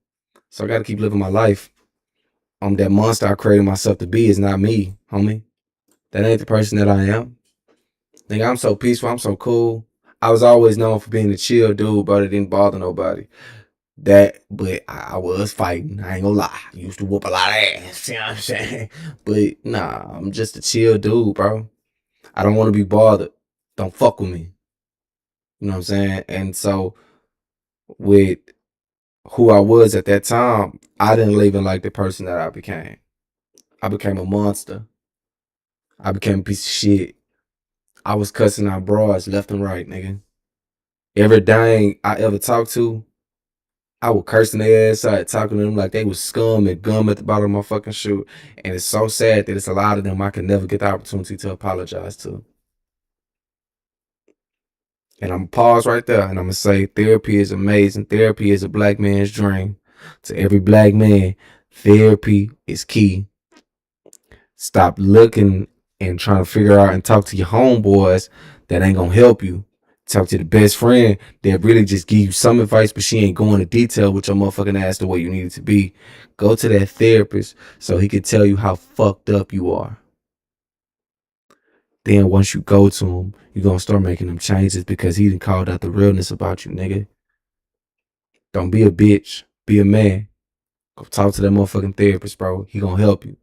So I gotta keep living my life. That monster I created myself to be is not me, homie. That ain't the person that I am. Nigga, I'm so peaceful, I'm so cool. I was always known for being a chill dude, but it didn't bother nobody. But I was fighting. I ain't gonna lie. I used to whoop a lot of ass. You know what I'm saying? But nah, I'm just a chill dude, bro. I don't want to be bothered. Don't fuck with me. You know what I'm saying? And so with who I was at that time, I didn't even like the person that I became. I became a monster. I became a piece of shit. I was cussing out broads left and right, nigga. Every dang I ever talked to, I was cursing their ass out, talking to them like they was scum and gum at the bottom of my fucking shoe. And it's so sad that it's a lot of them I can never get the opportunity to apologize to. And I'm gonna pause right there and I'm gonna say therapy is amazing. Therapy is a black man's dream. To every black man, therapy is key. Stop looking and trying to figure out and talk to your homeboys that ain't gonna help you. Talk to the best friend that really just give you some advice, but she ain't going into detail with your motherfucking ass the way you need it to be. Go to that therapist so he can tell you how fucked up you are. Then once you go to him, you're gonna start making them changes because he done called out the realness about you, nigga. Don't be a bitch. Be a man. Go talk to that motherfucking therapist, bro. He gonna help you.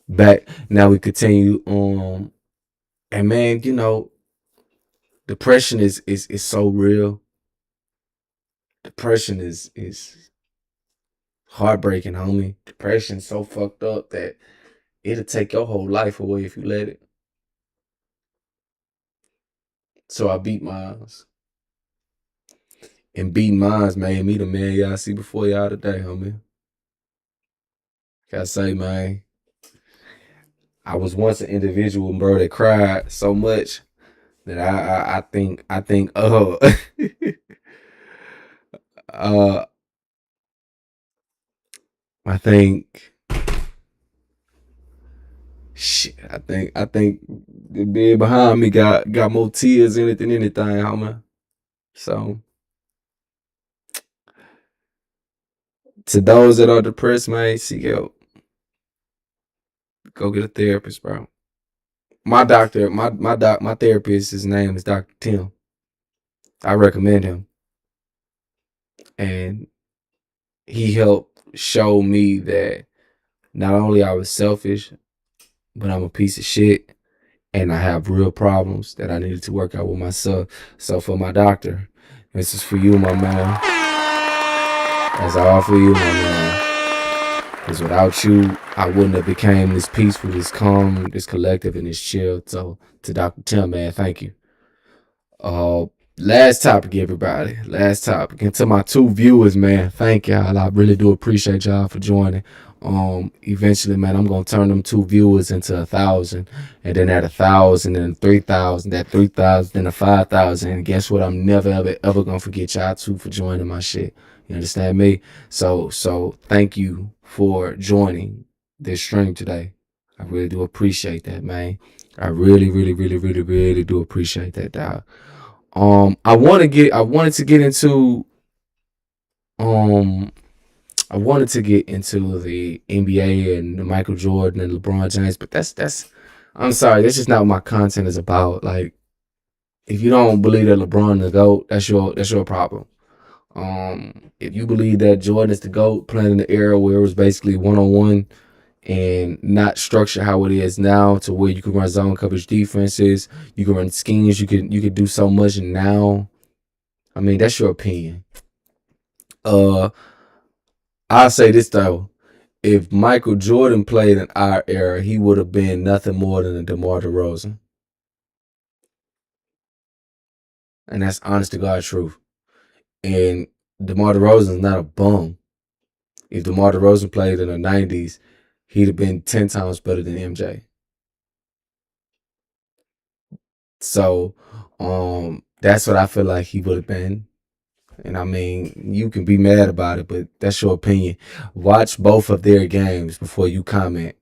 Back now we continue. And man, Depression is so real. Depression is heartbreaking, homie. Depression's so fucked up that it'll take your whole life away if you let it. So I beat mine. And beating mines made me the man y'all see before y'all today, homie. Gotta say, man, I was once an individual, bro, that cried so much that I think uh I think shit. I think the bed behind me got more tears in it than anything, homie. So to those that are depressed, man, seek help. Go get a therapist, bro. My doctor, my therapist, his name is Dr. Tim. I recommend him. And he helped show me that not only I was selfish, but I'm a piece of shit and I have real problems that I needed to work out with myself. So for my doctor, this is for you, my man. That's all for you, my man. Because without you, I wouldn't have became this peaceful, this calm, this collective, and this chill. So to Dr. Tim, man, thank you. Uh, Last topic, everybody. Last topic. And to my 2 viewers, man, thank y'all. I really do appreciate y'all for joining. Eventually, man, I'm gonna turn them 2 viewers into 1,000, and then at 1,000, then 3,000, that 3,000, then 5,000. And guess what? I'm never ever gonna forget y'all too for joining my shit. You understand me? So thank you for joining this stream today. I really do appreciate that, man. I really do appreciate that, dog. I wanted to get into um I wanted to get into the NBA and the Michael Jordan and LeBron James, but that's I'm sorry, that's just not what my content is about. Like, if you don't believe that LeBron is the GOAT, that's your problem. If you believe that Jordan is the GOAT, playing in the era where it was basically 1-on-1 and not structured how it is now, to where you can run zone coverage defenses, you can run schemes, you could do so much now. I mean, that's your opinion. I'll say this though. If Michael Jordan played in our era, he would have been nothing more than a DeMar DeRozan. And that's honest to God truth. And DeMar DeRozan is not a bum. If DeMar DeRozan played in the 90s, he'd have been 10 times better than MJ. So that's what I feel like he would have been. And I mean, you can be mad about it, but that's your opinion. Watch both of their games before you comment.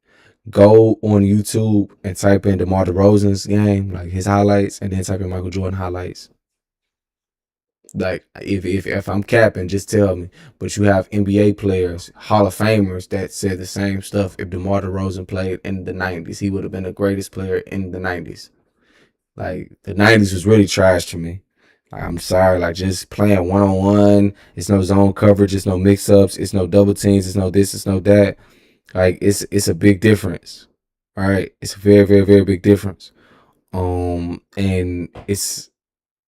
Go on YouTube and type in DeMar DeRozan's game, like his highlights, and then type in Michael Jordan highlights. Like, if I'm capping, just tell me. But you have NBA players, Hall of Famers, that said the same stuff. If DeMar DeRozan played in the 90s, he would have been the greatest player in the 90s. Like, the 90s was really trash to me. Like, I'm sorry, like, just playing 1-on-1. It's no zone coverage. It's no mix-ups. It's no double teams. It's no this. It's no that. Like, it's a big difference. All right, it's a very big difference. And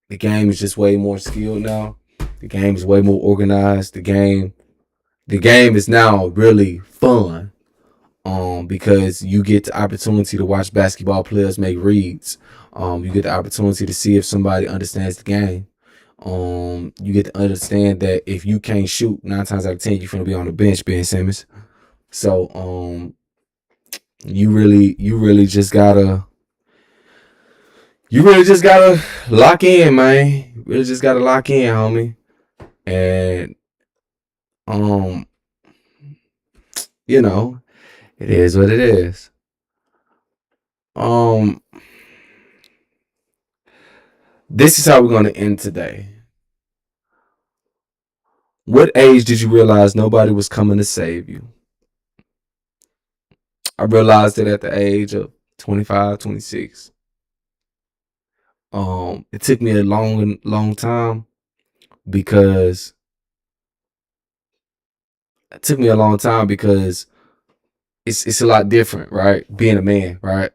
the game is just way more skilled now. The game is way more organized. The game is now really fun. Because you get the opportunity to watch basketball players make reads. You get the opportunity to see if somebody understands the game. You get to understand that if you can't shoot, 9 times out of 10, you're gonna be on the bench, Ben Simmons. So, you really just gotta lock in, man. You really just gotta lock in, homie. And you know, it is what it is. This is how we're gonna end today. What age did you realize nobody was coming to save you? I realized it at the age of 25, 26. It took me a long time because it's a lot different, right? Being a man, right?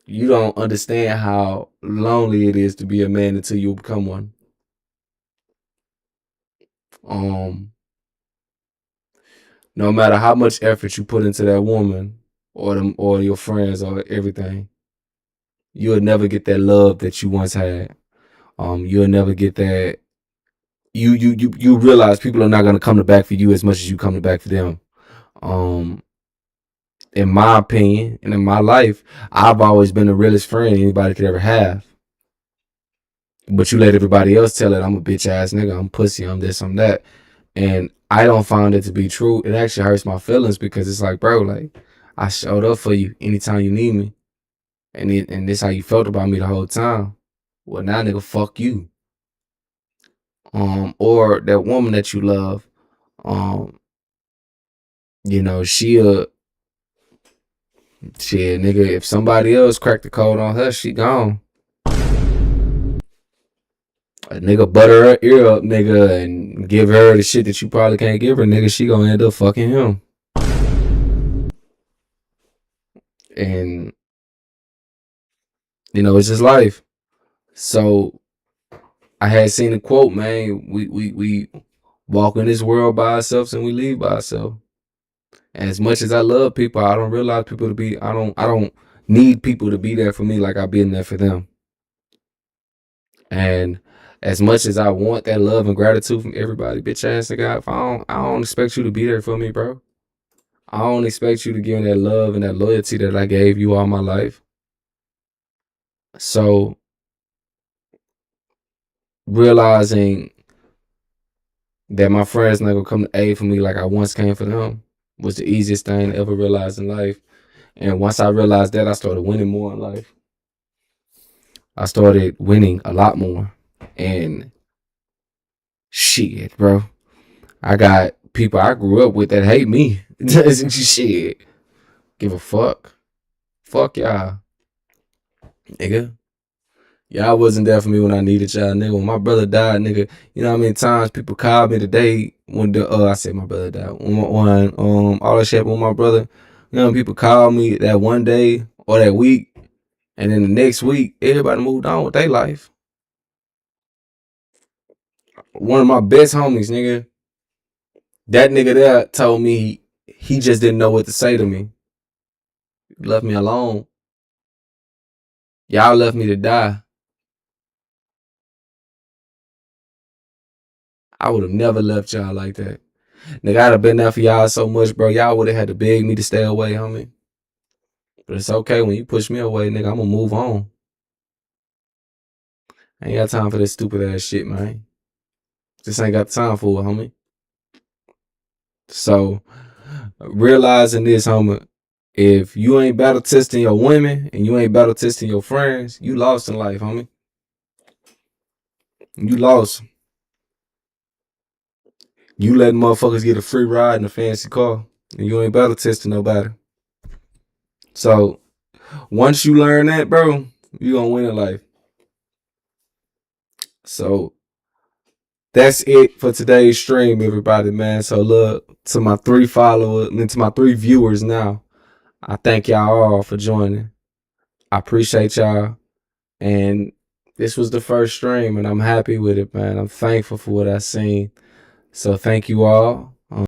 You don't understand how lonely it is to be a man until you become one. Um, no matter how much effort you put into that woman or your friends or everything, you'll never get that love that you once had. You'll never get that. You realize people are not gonna come to back for you as much as you come to back for them. Um, in my opinion and in my life, I've always been the realest friend anybody could ever have. But you let everybody else tell it I'm a bitch ass nigga, I'm pussy, I'm this, I'm that. And I don't find it to be true. It actually hurts my feelings because it's like, bro, like I showed up for you anytime you need me. And this how you felt about me the whole time. Well now nigga, fuck you. Or that woman that you love, um, she'll shit, nigga, if somebody else cracked the code on her, she gone. A nigga butter her ear up, nigga, and give her the shit that you probably can't give her, nigga, she gonna end up fucking him. And it's just life. So I had seen a quote, man. We walk in this world by ourselves and we leave by ourselves. And as much as I love people, I don't realize people to be. I don't need people to be there for me like I've been there for them. And as much as I want that love and gratitude from everybody, bitch ass nigga, I don't expect you to be there for me, bro. I don't expect you to give me that love and that loyalty that I gave you all my life. So realizing that my friends not gonna come to aid for me like I once came for them was the easiest thing to ever realize in life. And once I realized that, I started winning more in life. I started winning a lot more. And shit, bro. I got people I grew up with that hate me. Shit. Give a fuck. Fuck y'all. Nigga. Y'all wasn't there for me when I needed y'all, nigga. When my brother died, nigga, you know how many times people called me today when I said my brother died. When all that shit happened with my brother, you know, people called me that one day or that week, and then the next week, everybody moved on with their life. One of my best homies, nigga, that nigga there told me he just didn't know what to say to me. He left me alone. Y'all left me to die. I would have never left y'all like that. Nigga, I'd have been there for y'all so much, bro. Y'all would have had to beg me to stay away, homie. But it's okay when you push me away, nigga. I'm gonna move on. I ain't got time for this stupid ass shit, man. Just ain't got time for it, homie. So, realizing this, homie, if you ain't battle testing your women and you ain't battle testing your friends, you lost in life, homie. You lost. You letting motherfuckers get a free ride in a fancy car and you ain't battle testing nobody. So, once you learn that, bro, you gonna win in life. So, that's it for today's stream, everybody, man. So, look, to my 3 followers, to my 3 viewers now, I thank y'all all for joining. I appreciate y'all. And this was the first stream, and I'm happy with it, man. I'm thankful for what I seen. So, thank you all.